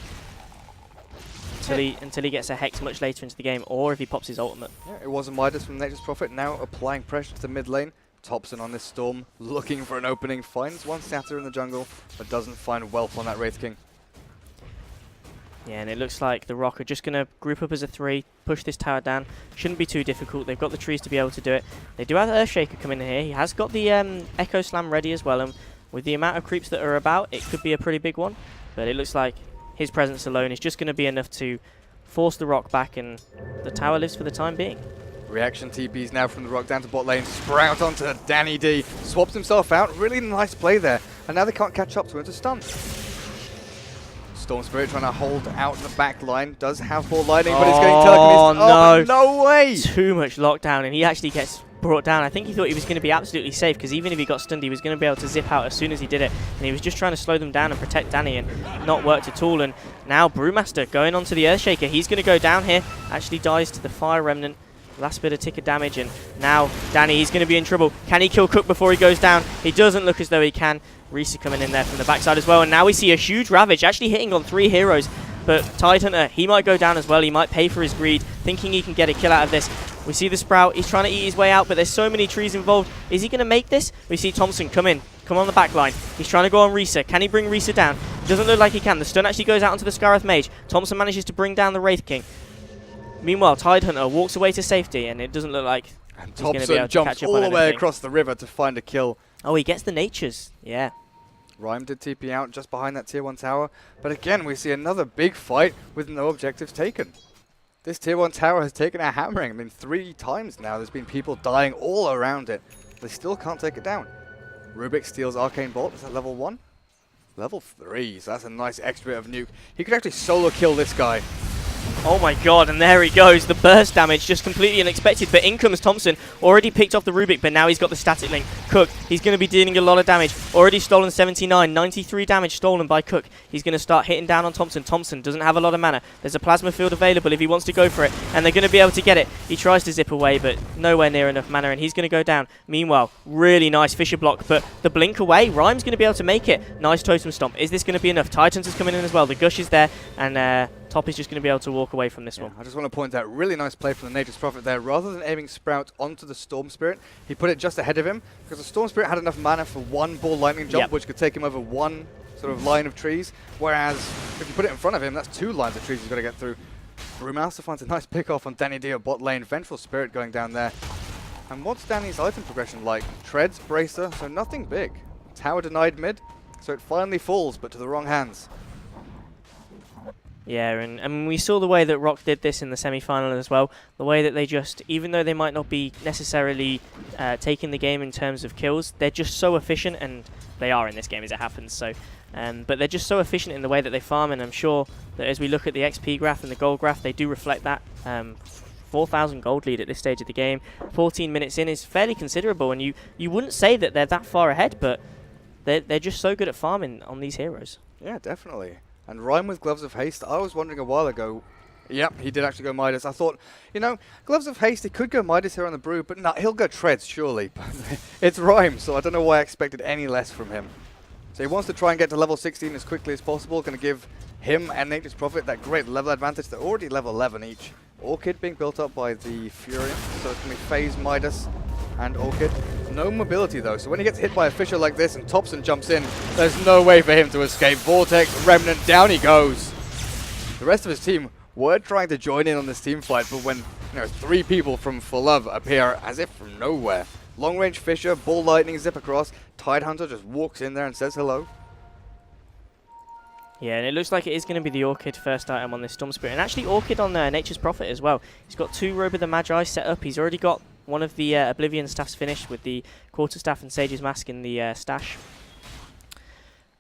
[SPEAKER 2] until he gets a Hex much later into the game, or if he pops his ultimate.
[SPEAKER 1] Yeah, it was a Midas from Nature's Prophet, now applying pressure to the mid lane. Thompson on this Storm, looking for an opening, finds one Scatter in the jungle, but doesn't find Welp on that Wraith King.
[SPEAKER 2] Yeah, and it looks like the Rock are just going to group up as a 3, push this tower down. Shouldn't be too difficult. They've got the trees to be able to do it. They do have Earthshaker coming in here. He has got the Echo Slam ready as well, and with the amount of creeps that are about, it could be a pretty big one. But it looks like his presence alone is just going to be enough to force the Rock back, and the tower lives for the time being.
[SPEAKER 1] Reaction TPs now from the Rock down to bot lane. Sprout onto Danny D. Swaps himself out. Really nice play there. And now they can't catch up to him to stun. Storm Spirit trying to hold out the back line. Does have more lightning, but it's getting telekinesis.
[SPEAKER 2] No.
[SPEAKER 1] Oh, no way!
[SPEAKER 2] Too much lockdown, and he actually gets brought down. I think he thought he was going to be absolutely safe, because even if he got stunned, he was going to be able to zip out as soon as he did it. And he was just trying to slow them down and protect Danny, and not worked at all. And now Brewmaster going on to the Earthshaker. He's going to go down here. Actually dies to the Fire Remnant. Last bit of tick of damage, and now Danny, he's going to be in trouble. Can he kill Cook before he goes down? He doesn't look as though he can. Risa coming in there from the backside as well, and now we see a huge Ravage actually hitting on 3 heroes. But Tidehunter, he might go down as well. He might pay for his greed, thinking he can get a kill out of this. We see the Sprout. He's trying to eat his way out, but there's so many trees involved. Is he going to make this? We see Thompson come on the back line. He's trying to go on Risa. Can he bring Risa down? Doesn't look like he can. The stun actually goes out onto the Scarith Mage. Thompson manages to bring down the Wraith King. Meanwhile, Tidehunter walks away to safety, and it doesn't look like he's going to be able to catch
[SPEAKER 1] jumps
[SPEAKER 2] up
[SPEAKER 1] all
[SPEAKER 2] on
[SPEAKER 1] the way
[SPEAKER 2] anything.
[SPEAKER 1] across the river to find a kill.
[SPEAKER 2] Oh, he gets the Natures. Yeah.
[SPEAKER 1] Rhyme did TP out just behind that tier 1 tower, but again we see another big fight with no objectives taken. This tier 1 tower has taken a hammering. I mean, 3 times now there's been people dying all around it. They still can't take it down. Rubik steals Arcane Bolt. Is that level 1? Level 3, so that's a nice extra bit of nuke. He could actually solo kill this guy.
[SPEAKER 2] Oh my god, and there he goes. The burst damage, just completely unexpected. But in comes Thompson, already picked off the Rubik, but now he's got the static link. Cook, he's going to be dealing a lot of damage. Already stolen 79, 93 damage stolen by Cook. He's going to start hitting down on Thompson. Thompson doesn't have a lot of mana. There's a plasma field available if he wants to go for it, and they're going to be able to get it. He tries to zip away, but nowhere near enough mana, and he's going to go down. Meanwhile, really nice Fisher block, but the blink away, Rhyme's going to be able to make it. Nice Totem Stomp. Is this going to be enough? Titans is coming in as well. The Gush is there, and Top is just going to be able to walk away from this one.
[SPEAKER 1] I just want to point out, really nice play from the Nature's Prophet there. Rather than aiming Sprout onto the Storm Spirit, he put it just ahead of him, because the Storm Spirit had enough mana for 1 Ball Lightning Jump, which could take him over 1 sort of line of trees, whereas if you put it in front of him, that's 2 lines of trees he's got to get through. Brewmaster finds a nice pick off on Danny D at bot lane. Vengeful Spirit going down there. And what's Danny's item progression like? Treads, Bracer, so nothing big. Tower denied mid, so it finally falls, but to the wrong hands.
[SPEAKER 2] Yeah, and we saw the way that Rock did this in the semi-final as well. The way that they just, even though they might not be necessarily taking the game in terms of kills, they're just so efficient, and they are in this game as it happens. So, but they're just so efficient in the way that they farm, and I'm sure that as we look at the XP graph and the gold graph, they do reflect that. 4,000 gold lead at this stage of the game. 14 minutes in is fairly considerable, and you wouldn't say that they're that far ahead, but they're just so good at farming on these heroes.
[SPEAKER 1] Yeah, definitely. And Rhyme with Gloves of Haste, I was wondering a while ago, yep, he did actually go Midas. I thought, you know, Gloves of Haste, he could go Midas here on the Brew, but no, he'll go Treads, surely. It's Rhyme, so I don't know why I expected any less from him. So he wants to try and get to level 16 as quickly as possible, going to give him and Nature's Prophet that great level advantage. They're already level 11 each. Orchid being built up by the Furion, so it's going to be Phase, Midas, and Orchid. No mobility though, so when he gets hit by a Fisher like this and Thompson jumps in, there's no way for him to escape. Vortex, Remnant, down he goes. The rest of his team were trying to join in on this team fight, but when 3 people from ForLove appear as if from nowhere. Long range Fisher, Ball Lightning, zip across, Tidehunter just walks in there and says hello.
[SPEAKER 2] Yeah, and it looks like it is going to be the Orchid first item on this Storm Spirit. And actually Orchid on Nature's Prophet as well. He's got 2 Robe of the Magi set up. He's already got one of the Oblivion staffs finished with the Quarterstaff and Sage's Mask in the stash.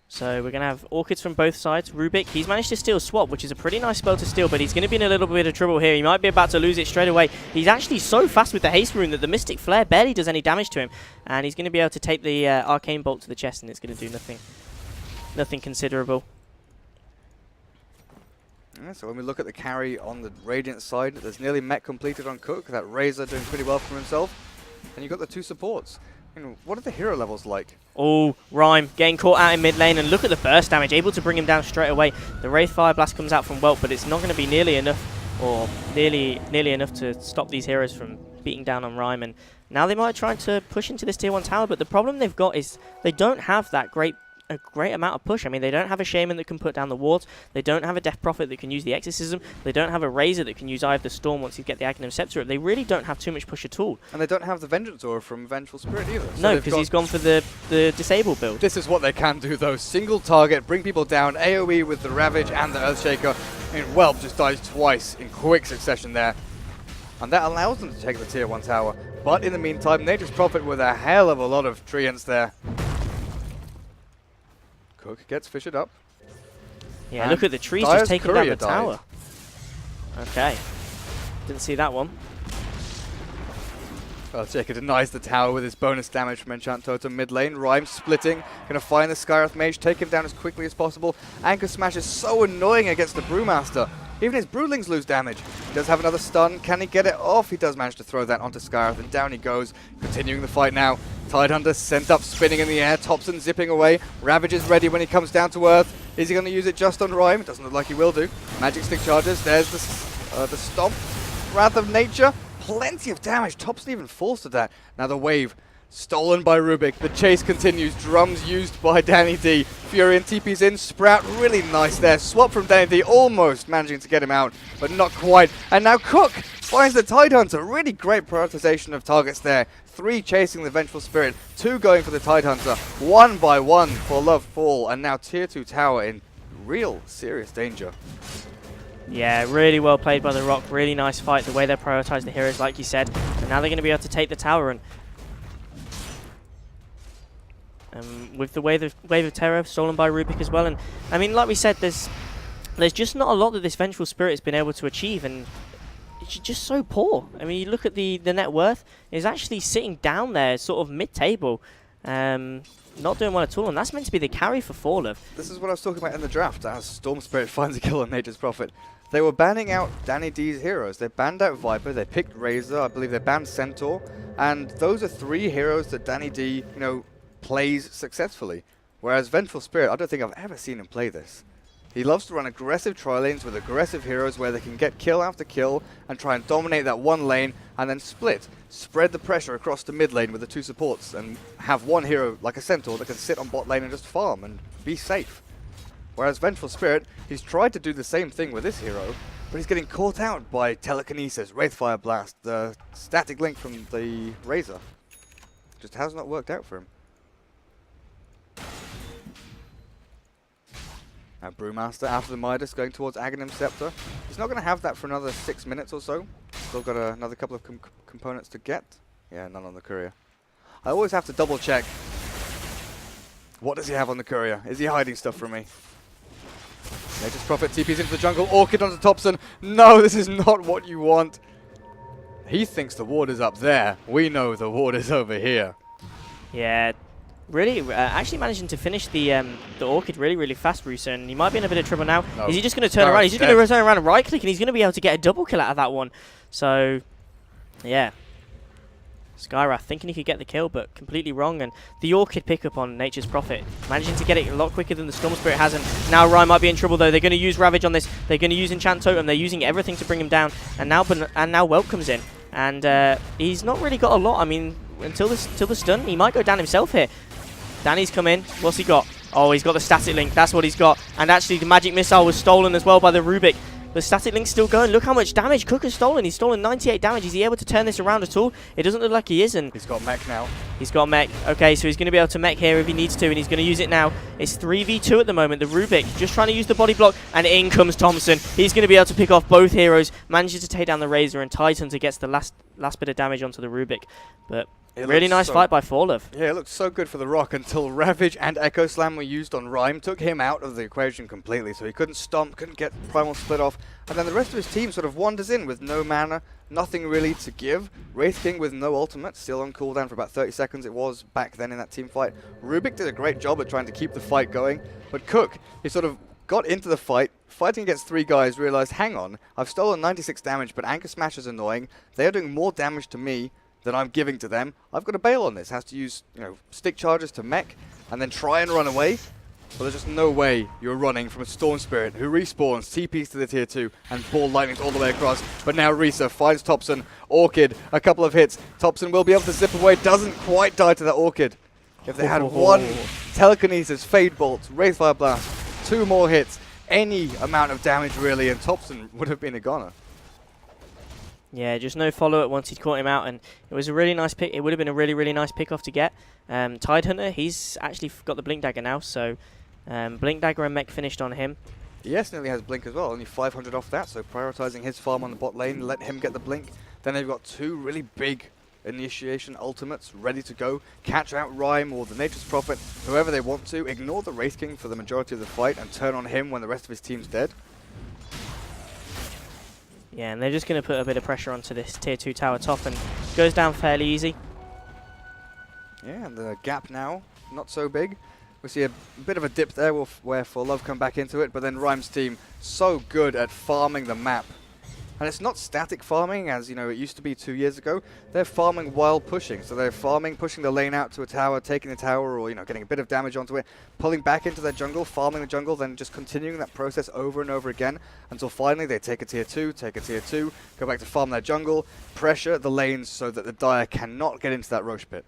[SPEAKER 2] So we're going to have Orchids from both sides. Rubik, he's managed to steal Swap, which is a pretty nice spell to steal, but he's going to be in a little bit of trouble here. He might be about to lose it straight away. He's actually so fast with the Haste Rune that the Mystic Flare barely does any damage to him. And he's going to be able to take the Arcane Bolt to the chest, and it's going to do nothing considerable.
[SPEAKER 1] Yeah, so when we look at the carry on the Radiant side, there's nearly mech completed on Cook. That Razor doing pretty well for himself. And you've got the 2 supports. What are the hero levels like?
[SPEAKER 2] Oh, Rhyme getting caught out in mid lane, and look at the burst damage, able to bring him down straight away. The Wraith Fire Blast comes out from Whelp, but it's not going to be nearly enough, or nearly enough to stop these heroes from beating down on Rhyme. And now they might try to push into this tier 1 tower, but the problem they've got is they don't have that a great amount of push. I mean, they don't have a Shaman that can put down the wards. They don't have a Death Prophet that can use the Exorcism. They don't have a Razor that can use Eye of the Storm once you get the Aghanim Scepter up. They really don't have too much push at all.
[SPEAKER 1] And they don't have the Vengeance Aura from Vengeful Spirit either. So
[SPEAKER 2] no, because he's gone for the Disable build.
[SPEAKER 1] This is what they can do though. Single target, bring people down, AoE with the Ravage and the Earthshaker. And Whelp just dies twice in quick succession there. And that allows them to take the tier 1 tower. But in the meantime, Nature's Prophet with a hell of a lot of treants there. Cook gets fished up.
[SPEAKER 2] Yeah,
[SPEAKER 1] and
[SPEAKER 2] look at the trees
[SPEAKER 1] Dyer's
[SPEAKER 2] just taking down
[SPEAKER 1] Courier
[SPEAKER 2] the
[SPEAKER 1] died.
[SPEAKER 2] tower. Okay. Didn't see that one.
[SPEAKER 1] Oh, Jacob denies the tower with his bonus damage from Enchant Totem mid lane. Rhyme splitting, gonna find the Skywrath Mage, take him down as quickly as possible. Anchor Smash is so annoying against the Brewmaster. Even his Broodlings lose damage. He does have another stun. Can he get it off? He does manage to throw that onto Skywrath, and down he goes. Continuing the fight now. Tidehunter sent up, spinning in the air. Thompson zipping away. Ravage is ready when he comes down to earth. Is he going to use it just on Rhyme? It doesn't look like he will do. Magic Stick charges. There's the Stomp. Wrath of Nature. Plenty of damage. Thompson even falls to that. Now the wave. Stolen by Rubik. The chase continues. Drums used by Danny D. Fury and TP's in. Sprout really nice there. Swap from Danny D. Almost managing to get him out, but not quite. And now Cook finds the Tidehunter. Really great prioritization of targets there. 3 chasing the Vengeful Spirit. 2 going for the Tidehunter. 1 by 1 for Love Fall. And now Tier 2 Tower in real serious danger.
[SPEAKER 2] Yeah, really well played by the Rock. Really nice fight. The way they prioritized the heroes, like you said. And now they're going to be able to take the tower. And with the wave of terror stolen by Rubik as well. And I mean, like we said, there's just not a lot that this Vengeful Spirit has been able to achieve, and it's just so poor. I mean, you look at the net worth, is actually sitting down there, sort of mid-table, not doing well at all, and that's meant to be the carry for ForLove.
[SPEAKER 1] This is what I was talking about in the draft, as Storm Spirit finds a kill on Nature's Prophet. They were banning out Danny D's heroes. They banned out Viper, they picked Razor, I believe they banned Centaur, and those are 3 heroes that Danny D, plays successfully. Whereas Vengeful Spirit, I don't think I've ever seen him play this. He loves to run aggressive tri-lanes with aggressive heroes where they can get kill after kill and try and dominate that one lane and then split. Spread the pressure across the mid lane with the 2 supports and have one hero like a Centaur that can sit on bot lane and just farm and be safe. Whereas Vengeful Spirit, he's tried to do the same thing with this hero, but he's getting caught out by Telekinesis, Wraithfire Blast, the static link from the Razor. Just has not worked out for him. Now Brewmaster after the Midas going towards Aghanim Scepter. He's not going to have that for another 6 minutes or so. Still got another couple of components to get. Yeah, none on the courier. I always have to double check. What does he have on the courier? Is he hiding stuff from me? Nature's Prophet TP's into the jungle. Orchid onto Thompson. No, this is not what you want. He thinks the ward is up there. We know the ward is over here.
[SPEAKER 2] Yeah. Really, actually managing to finish the Orchid really fast, Russo, and he might be in a bit of trouble now. No. Is he just going to turn around? He's just going to turn around and right-click, and he's going to be able to get a double kill out of that one. So, yeah. Skywrath thinking he could get the kill, but completely wrong. And the Orchid pickup on Nature's Prophet, managing to get it a lot quicker than the Storm Spirit has. And now Ryan might be in trouble, though. They're going to use Ravage on this. They're going to use Enchant Totem. They're using everything to bring him down. And now Whelp comes in. And he's not really got a lot. I mean, until the stun, he might go down himself here. Danny's come in. What's he got? Oh, he's got the static link. That's what he's got. And actually, the magic missile was stolen as well by the Rubik. The static link's still going. Look how much damage Cook has stolen. He's stolen 98 damage. Is he able to turn this around at all? It doesn't look like he is. And
[SPEAKER 1] he's got mech now.
[SPEAKER 2] He's got mech. Okay, so he's going to be able to mech here if he needs to, and he's going to use it now. It's 3v2 at the moment. The Rubik just trying to use the body block, and in comes Thompson. He's going to be able to pick off both heroes. Manages to take down the Razor, and Tidehunter gets the last bit of damage onto the Rubik. But really nice fight by ForLove.
[SPEAKER 1] Yeah, it looked so good for the Rock until Ravage and Echo Slam were used on Rhyme. Took him out of the equation completely, so he couldn't stomp, couldn't get Primal Split off. And then the rest of his team sort of wanders in with no mana, nothing really to give. Wraith King with no ultimate, still on cooldown for about 30 seconds it was back then in that team fight. Rubik did a great job at trying to keep the fight going, but Cook, he sort of got into the fight, fighting against 3 guys, realized, hang on, I've stolen 96 damage, but Anchor Smash is annoying. They are doing more damage to me that I'm giving to them. I've got to bail on this. Has to use, stick charges to mech and then try and run away. But there's just no way you're running from a Storm Spirit who respawns, TPs to the tier 2 and ball lightnings all the way across. But now Risa finds Thompson. Orchid, a couple of hits. Thompson will be able to zip away. Doesn't quite die to that Orchid. If they had one Telekinesis, Fade Bolt, Wraithfire Blast, 2 more hits, any amount of damage really, and Thompson would have been a goner.
[SPEAKER 2] Yeah, just no follow-up once he'd caught him out, and it was a really nice pick. It would have been a really nice pick-off to get. Tidehunter, he's actually got the Blink Dagger now, so Blink Dagger and mech finished on him.
[SPEAKER 1] Yes, nearly has Blink as well, only 500 off that, so prioritizing his farm on the bot lane, let him get the Blink. Then they've got 2 really big initiation ultimates ready to go. Catch out Rhyme or the Nature's Prophet, whoever they want to. Ignore the Wraith King for the majority of the fight and turn on him when the rest of his team's dead.
[SPEAKER 2] Yeah, and they're just going to put a bit of pressure onto this tier 2 tower top, and goes down fairly easy.
[SPEAKER 1] Yeah, and the gap now, not so big. We see a bit of a dip there where ForLove come back into it, but then Rhyme's team so good at farming the map. And it's not static farming as, it used to be 2 years ago. They're farming while pushing. So they're farming, pushing the lane out to a tower, taking the tower, or, getting a bit of damage onto it, pulling back into their jungle, farming the jungle, then just continuing that process over and over again until finally they take a tier 2, go back to farm their jungle, pressure the lanes so that the Dire cannot get into that Roche pit.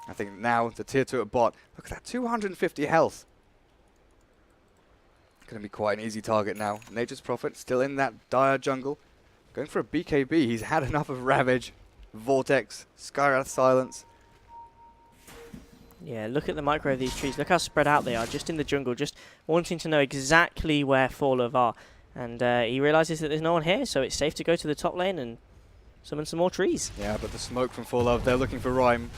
[SPEAKER 1] I think now the tier 2 at bot, look at that, 250 health. Going to be quite an easy target now. Nature's Prophet still in that Dire jungle. Going for a BKB. He's had enough of Ravage, Vortex, Skywrath Silence.
[SPEAKER 2] Yeah, look at the micro of these trees. Look how spread out they are, just in the jungle, just wanting to know exactly where ForLove are. And he realizes that there's no one here, so it's safe to go to the top lane and summon some more trees.
[SPEAKER 1] Yeah, but the smoke from ForLove, they're looking for Rhyme.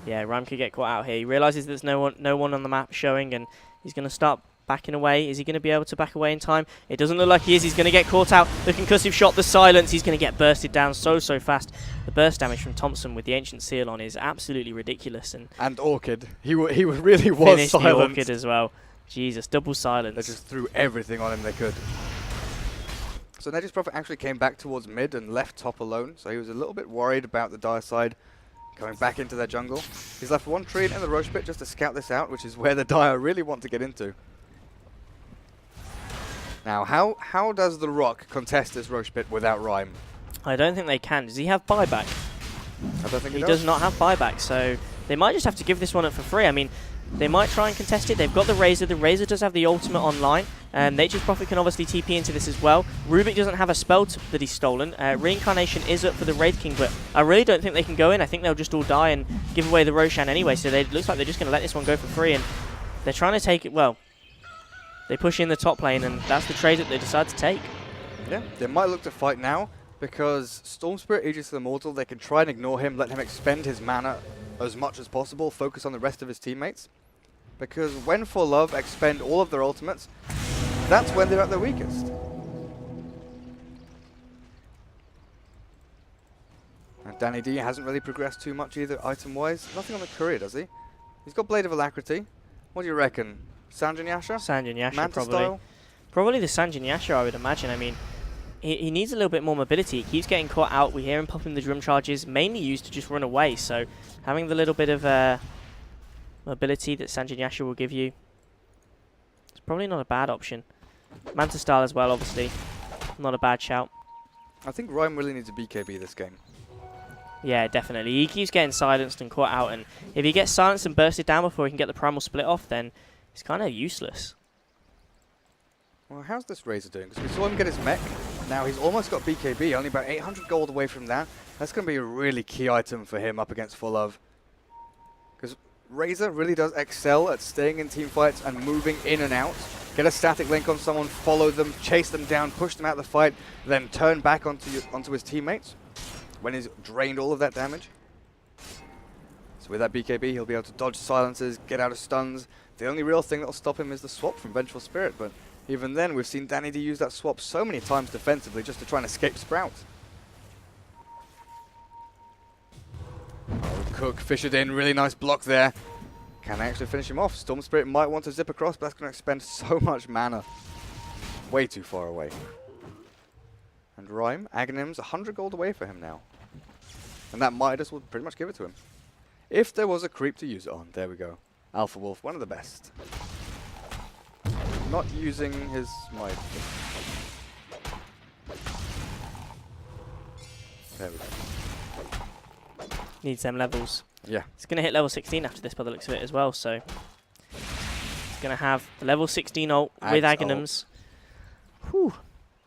[SPEAKER 2] Yeah, Rhyme could get caught out here. He realizes there's no one on the map showing, and he's going to start backing away. Is he going to be able to back away in time? It doesn't look like he is. He's going to get caught out. The concussive shot, the silence. He's going to get bursted down so fast. The burst damage from Thompson with the Ancient Seal on is absolutely ridiculous. And
[SPEAKER 1] Orchid. He really was
[SPEAKER 2] finished
[SPEAKER 1] silent.
[SPEAKER 2] The Orchid as well. Jesus, double silence.
[SPEAKER 1] They just threw everything on him they could. So Nature's Prophet actually came back towards mid and left top alone. So he was a little bit worried about the Dire side going back into their jungle. He's left one tree in the Roche pit just to scout this out, which is where the Dire really want to get into. Now, how does the Rock contest this Roche pit without Rhyme?
[SPEAKER 2] I don't think they can. Does he have buyback?
[SPEAKER 1] I don't think
[SPEAKER 2] he does not have buyback, so they might just have to give this one up for free. I mean, they might try and contest it. They've got the Razor. The Razor does have the ultimate online. Nature's Prophet can obviously TP into this as well. Rubik doesn't have a spell that he's stolen. Reincarnation is up for the Wraith King, but I really don't think they can go in. I think they'll just all die and give away the Roshan anyway, so it looks like they're just going to let this one go for free, and they're trying to take it, well, they push in the top lane, and that's the trade that they decide to take.
[SPEAKER 1] Yeah, they might look to fight now, because Storm Spirit, Aegis of the Immortal, they can try and ignore him, let him expend his mana as much as possible, focus on the rest of his teammates. Because when ForLove expend all of their ultimates, that's when they're at their weakest. And Danny D hasn't really progressed too much either, item-wise. Nothing on the career, does he? He's got Blade of Alacrity. What do you reckon? Sanjin Yasha?
[SPEAKER 2] Sanjin Yasha,
[SPEAKER 1] Manta
[SPEAKER 2] probably.
[SPEAKER 1] style?
[SPEAKER 2] Probably the Sanjin Yasha, I would imagine. I mean, he needs a little bit more mobility. He keeps getting caught out. We hear him popping the drum charges, mainly used to just run away. So having the little bit of mobility that Sanjin Yasha will give you, it's probably not a bad option. Manta style as well, obviously. Not a bad shout.
[SPEAKER 1] I think Rhyme really needs a BKB this game.
[SPEAKER 2] Yeah, definitely. He keeps getting silenced and caught out, and if he gets silenced and bursted down before he can get the primal split off, then it's kind of useless.
[SPEAKER 1] Well, how's this Razor doing? Because we saw him get his mech. Now he's almost got BKB, only about 800 gold away from that. That's going to be a really key item for him up against ForLove. Because Razor really does excel at staying in team fights and moving in and out. Get a static link on someone, follow them, chase them down, push them out of the fight, then turn back onto his teammates when he's drained all of that damage. So with that BKB, he'll be able to dodge silences, get out of stuns. The only real thing that'll stop him is the swap from Vengeful Spirit, but even then, we've seen Danny D use that swap so many times defensively just to try and escape Sprout. Oh, Cook fished in, really nice block there. Can they actually finish him off? Storm Spirit might want to zip across, but that's going to expend so much mana. Way too far away. And Rhyme, Aghanim's 100 gold away for him now. And that Midas will pretty much give it to him. If there was a creep to use it on, there we go. Alpha Wolf, one of the best. Not using his Midas. There we go.
[SPEAKER 2] Needs them levels.
[SPEAKER 1] Yeah.
[SPEAKER 2] It's going to hit level 16 after this by the looks of it as well, so it's going to have the level 16 ult with Aghanims. Whew.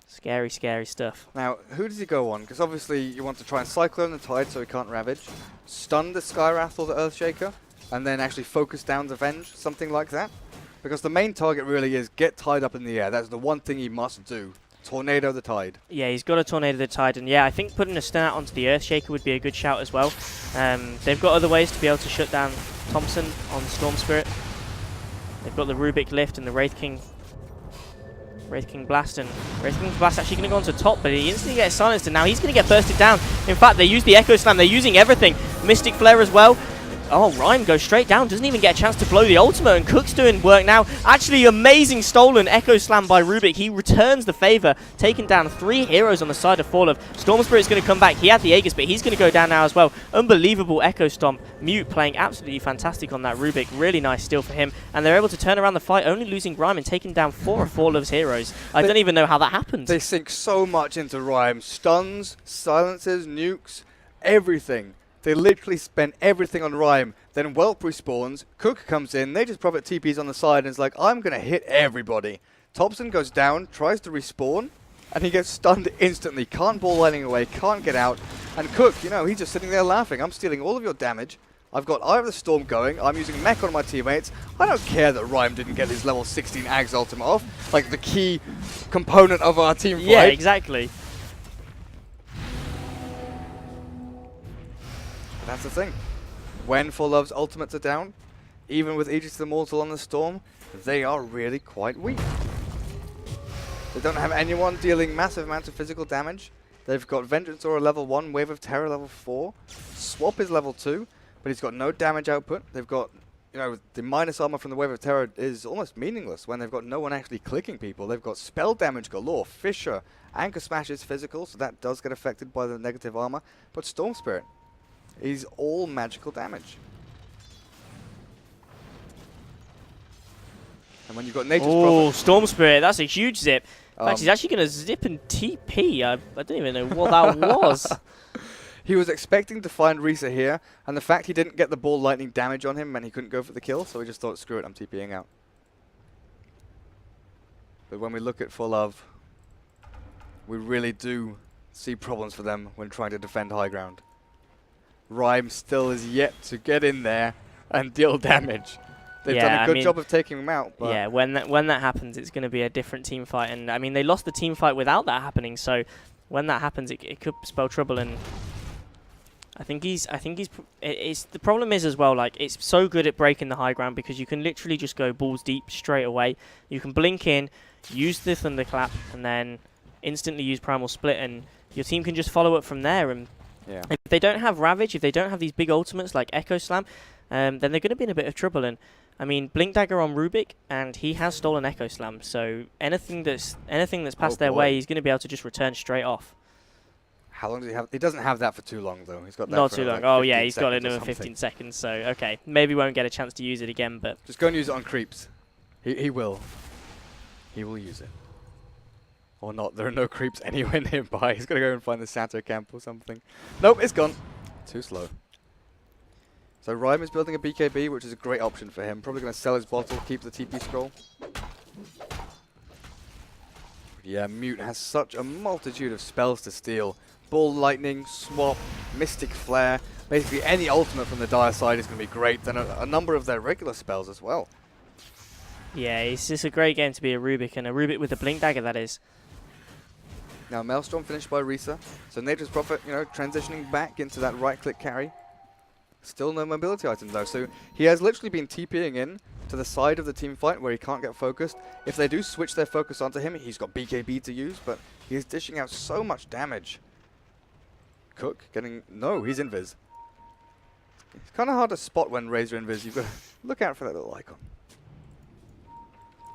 [SPEAKER 2] Scary, scary stuff.
[SPEAKER 1] Now, who does he go on? Because obviously you want to try and Cyclone the Tide so he can't Ravage, stun the Skywrath or the Earthshaker, and then actually focus down the Venge, something like that. Because the main target really is get Tide up in the air. That's the one thing he must do. Tornado the Tide.
[SPEAKER 2] Yeah, he's got to Tornado the Tide, and yeah, I think putting a stun out onto the Earthshaker would be a good shout as well. They've got other ways to be able to shut down Thompson on Storm Spirit. They've got the Rubik Lift and the Wraith King. Wraith King Blast, and Wraith King Blast actually going to go onto top, but he instantly gets silenced, and now he's going to get bursted down. In fact, they use the Echo Slam, they're using everything. Mystic Flare as well. Oh, Rhyme goes straight down, doesn't even get a chance to blow the ultimate, and Cook's doing work now. Actually, amazing stolen Echo Slam by Rubik. He returns the favor, taking down 3 heroes on the side of ForLove. Storm Spirit's going to come back. He had the Aegis, but he's going to go down now as well. Unbelievable Echo Stomp. Mute playing absolutely fantastic on that Rubik. Really nice steal for him, and they're able to turn around the fight, only losing Rhyme and taking down 4 of ForLove's heroes. I don't even know how that happened.
[SPEAKER 1] They sink so much into Rhyme. Stuns, silences, nukes, everything. They literally spent everything on Rhyme. Then Whelp respawns, Cook comes in, they just profit TPs on the side and is like, I'm going to hit everybody. Thompson goes down, tries to respawn, and he gets stunned instantly. Can't ball lining away, can't get out. And Cook, you know, he's just sitting there laughing. I'm stealing all of your damage. I've got Eye of the Storm going. I'm using Mech on my teammates. I don't care that Rhyme didn't get his level 16 Ags ultimate off. Like the key component of our team fight.
[SPEAKER 2] Yeah, exactly.
[SPEAKER 1] That's the thing. When ForLove's ultimates are down, even with Aegis Immortal on the Storm, they are really quite weak. They don't have anyone dealing massive amounts of physical damage. They've got Vengeance Aura level 1, Wave of Terror level 4. Swap is level 2, but he's got no damage output. They've got, you know, the minus armor from the Wave of Terror is almost meaningless when they've got no one actually clicking people. They've got spell damage galore. Fissure, Anchor Smash is physical, so that does get affected by the negative armor. But Storm Spirit, he's all magical damage. And when you've got Nature's
[SPEAKER 2] Oh,
[SPEAKER 1] Prophet,
[SPEAKER 2] Storm Spirit, that's a huge zip. In fact, he's actually going to zip and TP. I don't even know what that was.
[SPEAKER 1] he was expecting to find Risa here, and the fact he didn't get the ball lightning damage on him meant he couldn't go for the kill, so he just thought, screw it, I'm TPing out. But when we look at ForLove, we really do see problems for them when trying to defend high ground. Rhyme still is yet to get in there and deal damage. They've done a good job of taking him out. But
[SPEAKER 2] yeah, when that happens, it's going to be a different team fight. And I mean, they lost the team fight without that happening. So when that happens, it could spell trouble. And I think the problem is as well, like, it's so good at breaking the high ground because you can literally just go balls deep straight away. You can blink in, use the Thunderclap, and then instantly use Primal Split, and your team can just follow up from there. And
[SPEAKER 1] yeah,
[SPEAKER 2] if they don't have Ravage, if they don't have these big ultimates like Echo Slam, then they're going to be in a bit of trouble. And I mean, Blink Dagger on Rubik, and he has stolen Echo Slam, so anything that's passed their way, he's going to be able to just return straight off.
[SPEAKER 1] How long does he have? He doesn't have that for too long, though. He's got that
[SPEAKER 2] not
[SPEAKER 1] for
[SPEAKER 2] too long.
[SPEAKER 1] Like
[SPEAKER 2] oh yeah, he's got
[SPEAKER 1] another
[SPEAKER 2] another 15 seconds. So okay, maybe won't get a chance to use it again, but
[SPEAKER 1] just go and use it on creeps. He will. He will use it. Or not. There are no creeps anywhere nearby. He's got to go and find the Sato camp or something. Nope, it's gone. Too slow. So Rhyme is building a BKB, which is a great option for him. Probably going to sell his bottle, keep the TP scroll. Yeah, Mute has such a multitude of spells to steal. Ball Lightning, Swap, Mystic Flare. Basically any ultimate from the Dire side is going to be great. Then a number of their regular spells as well.
[SPEAKER 2] yeah, it's just a great game to be a Rubik, and a Rubik with a Blink Dagger, that is.
[SPEAKER 1] Now Maelstrom finished by Risa. So Nature's Prophet, you know, transitioning back into that right-click carry. Still no mobility item though, so he has literally been TPing in to the side of the team fight where he can't get focused. If they do switch their focus onto him, he's got BKB to use, but he's dishing out so much damage. Cook getting... no, he's invis. It's kind of hard to spot when Razor invis. You've got to look out for that little icon.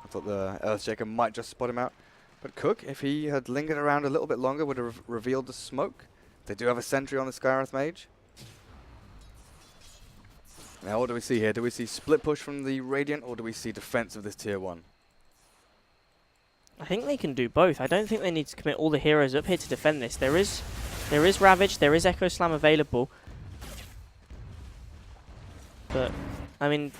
[SPEAKER 1] I thought the Earthshaker might just spot him out. But Cook, if he had lingered around a little bit longer, would have revealed the smoke. They do have a sentry on the Skywrath Mage. Now what do we see here? Do we see split push from the Radiant, or do we see defense of this tier 1?
[SPEAKER 2] I think they can do both. I don't think they need to commit all the heroes up here to defend this. There is Ravage, there is Echo Slam available. But, I mean,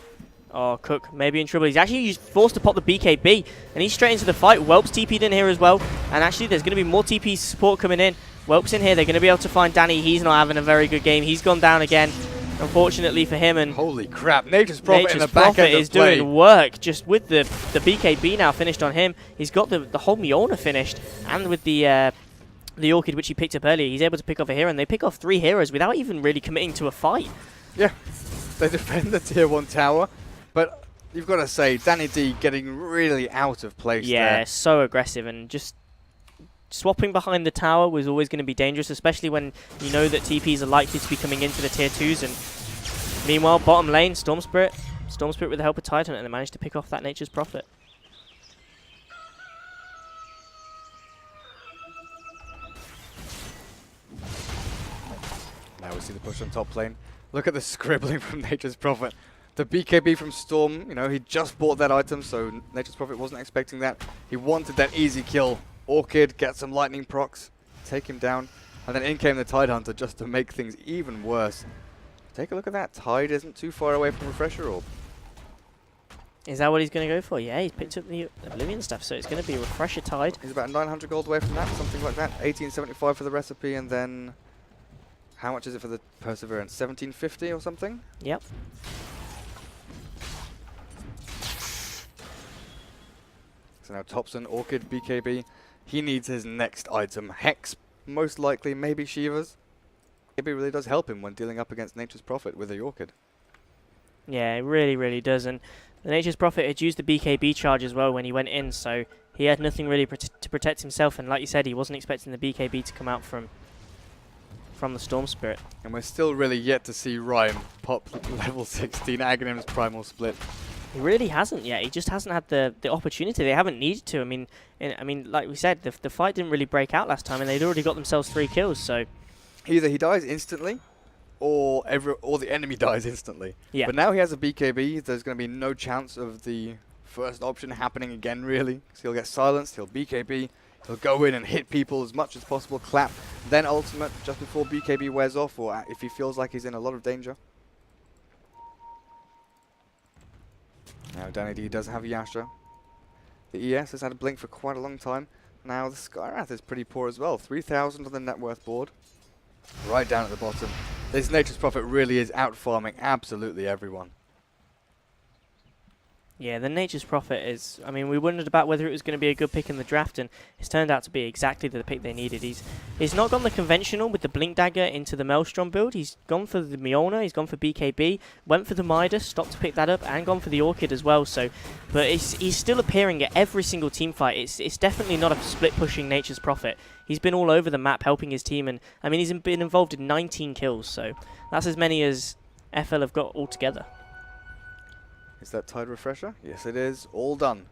[SPEAKER 2] oh, Cook maybe in trouble. He's actually forced to pop the BKB, and he's straight into the fight. Whelp's TP'd in here as well, and actually there's going to be more TP support coming in. Whelp's in here, they're going to be able to find Danny. He's not having a very good game. He's gone down again, unfortunately for him. And
[SPEAKER 1] holy crap, Nature's Prophet in the back
[SPEAKER 2] Prophet
[SPEAKER 1] end
[SPEAKER 2] is doing work just with the BKB now finished on him. He's got the whole Mjolnir finished, and with the Orchid which he picked up earlier, he's able to pick off a hero, and they pick off 3 heroes without even really committing to a fight.
[SPEAKER 1] Yeah, they defend the tier 1 tower, but you've got to say, Danny D getting really out of place
[SPEAKER 2] Yeah,
[SPEAKER 1] there.
[SPEAKER 2] so aggressive, and just swapping behind the tower was always going to be dangerous, especially when you know that TPs are likely to be coming into the tier 2s. And meanwhile, bottom lane, Storm Spirit with the help of Titan, and they managed to pick off that Nature's Prophet.
[SPEAKER 1] Now we see the push on top lane. Look at the scribbling from Nature's Prophet. The BKB from Storm, you know, he just bought that item, so Nature's Prophet wasn't expecting that. He wanted that easy kill. Orchid, get some lightning procs, take him down, and then in came the Tide Hunter just to make things even worse. Take a look at that. Tide isn't too far away from Refresher Orb.
[SPEAKER 2] Is that what he's going to go for? Yeah, he's picked up the Oblivion stuff, so it's going to be Refresher Tide.
[SPEAKER 1] He's about 900 gold away from that, something like that. 1875 for the recipe, and then how much is it for the Perseverance? 1750 or something?
[SPEAKER 2] Yep.
[SPEAKER 1] So now Thompson, Orchid, BKB. He needs his next item. Hex, most likely, maybe Shiva's. BKB really does help him when dealing up against Nature's Prophet with a Orchid.
[SPEAKER 2] Yeah, it really, really does. And the Nature's Prophet had used the BKB charge as well when he went in, so he had nothing really to protect himself. And like you said, he wasn't expecting the BKB to come out from the Storm Spirit.
[SPEAKER 1] And we're still really yet to see Rhyme pop level 16 Aghanim's Primal Split.
[SPEAKER 2] He really hasn't yet. He just hasn't had the opportunity. They haven't needed to. I mean, like we said, the fight didn't really break out last time, and they'd already got themselves 3 kills. So
[SPEAKER 1] either he dies instantly, or the enemy dies instantly.
[SPEAKER 2] Yeah.
[SPEAKER 1] But now he has a BKB. There's going to be no chance of the first option happening again, really. So he'll get silenced. He'll BKB. He'll go in and hit people as much as possible. Clap, then ultimate just before BKB wears off, or if he feels like he's in a lot of danger. Now Danny D does have Yasha. The ES has had a blink for quite a long time. Now the Skywrath is pretty poor as well. 3,000 on the net worth board. Right down at the bottom. This Nature's Prophet really is out farming absolutely everyone.
[SPEAKER 2] yeah, the Nature's Prophet is... I mean, we wondered about whether it was going to be a good pick in the draft, and it's turned out to be exactly the pick they needed. He's not gone the conventional with the Blink Dagger into the Maelstrom build. He's gone for the Mjolnir, he's gone for BKB, went for the Midas, stopped to pick that up, and gone for the Orchid as well. So, but he's still appearing at every single team fight. It's definitely not a split-pushing Nature's Prophet. He's been all over the map helping his team, and I mean, he's been involved in 19 kills, so that's as many as FL have got altogether.
[SPEAKER 1] Is that Tide Refresher? Yes, it is. All done.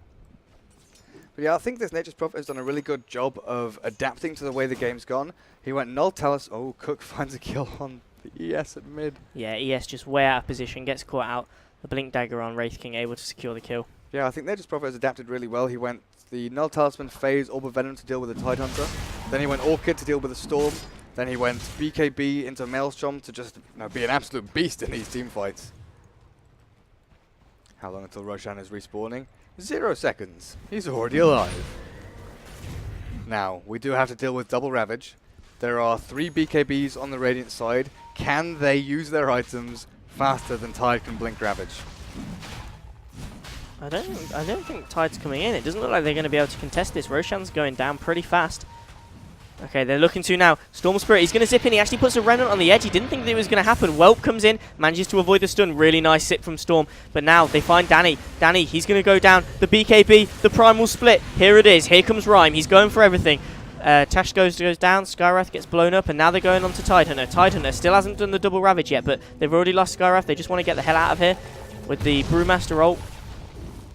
[SPEAKER 1] But yeah, I think this Nature's Prophet has done a really good job of adapting to the way the game's gone. He went Null Talus. Oh, Cook finds a kill on the ES at mid.
[SPEAKER 2] Yeah, ES just way out of position, gets caught out. The Blink Dagger on Wraith King, able to secure the kill.
[SPEAKER 1] Yeah, I think Nature's Prophet has adapted really well. He went the Null Talisman phase, Orb of Venom to deal with the Tide Hunter. Then he went Orchid to deal with the Storm. Then he went BKB into Maelstrom to just be an absolute beast in these team fights. How long until Roshan is respawning? 0 seconds. He's already alive. Now, we do have to deal with double Ravage. There are 3 BKBs on the Radiant side. Can they use their items faster than Tide can blink Ravage?
[SPEAKER 2] I don't think Tide's coming in. It doesn't look like they're going to be able to contest this. Roshan's going down pretty fast. Okay, they're looking to now. Storm Spirit, he's going to zip in. He actually puts a Remnant on the edge. He didn't think that it was going to happen. Whelp comes in, manages to avoid the stun. Really nice zip from Storm. But now they find Danny. Danny, he's going to go down. The BKB, the Primal Split. Here it is. Here comes Rhyme. He's going for everything. Tash goes down. Skywrath gets blown up, and now they're going on to Tide Hunter. Tide Hunter still hasn't done the double Ravage yet, but they've already lost Skywrath. They just want to get the hell out of here with the Brewmaster ult.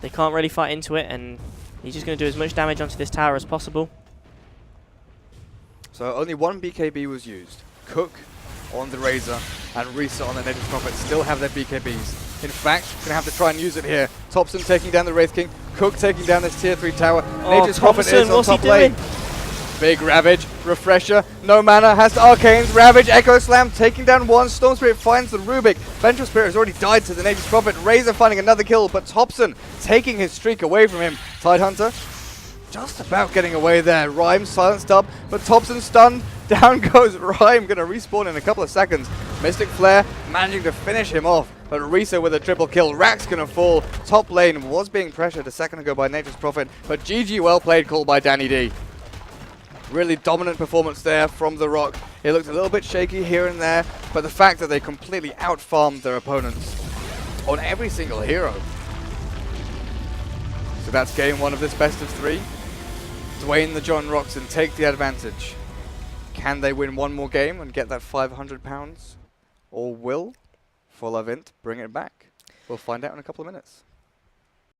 [SPEAKER 2] They can't really fight into it, and he's just going to do as much damage onto this tower as possible.
[SPEAKER 1] So only 1 BKB was used. Cook on the Razor and Risa on the Nature's Prophet still have their BKBs. In fact, going to have to try and use it here. Thompson taking down the Wraith King. Cook taking down this tier 3 tower. Nature's Prophet is on top lane. Big Ravage, Refresher, no mana, has to Arcanes, Ravage, Echo Slam, taking down 1, Storm Spirit finds the Rubik, Vengeful Spirit has already died to the Nature's Prophet, Razor finding another kill, but Thompson taking his streak away from him. Tide Hunter just about getting away there. Rhyme silenced up, but Thompson stunned. Down goes Rhyme, going to respawn in a couple of seconds. Mystic Flare managing to finish him off, but Risa with a triple kill. Rack's going to fall. Top lane was being pressured a second ago by Nature's Prophet, but GG well played call by Danny D. Really dominant performance there from the Rock. It looked a little bit shaky here and there, but the fact that they completely out-farmed their opponents on every single hero. that's game 1 of this best of 3. Dwayne the John Roxon take the advantage. Can they win one more game and get that £500? Or will ForLove.Int bring it back? We'll find out in a couple of minutes.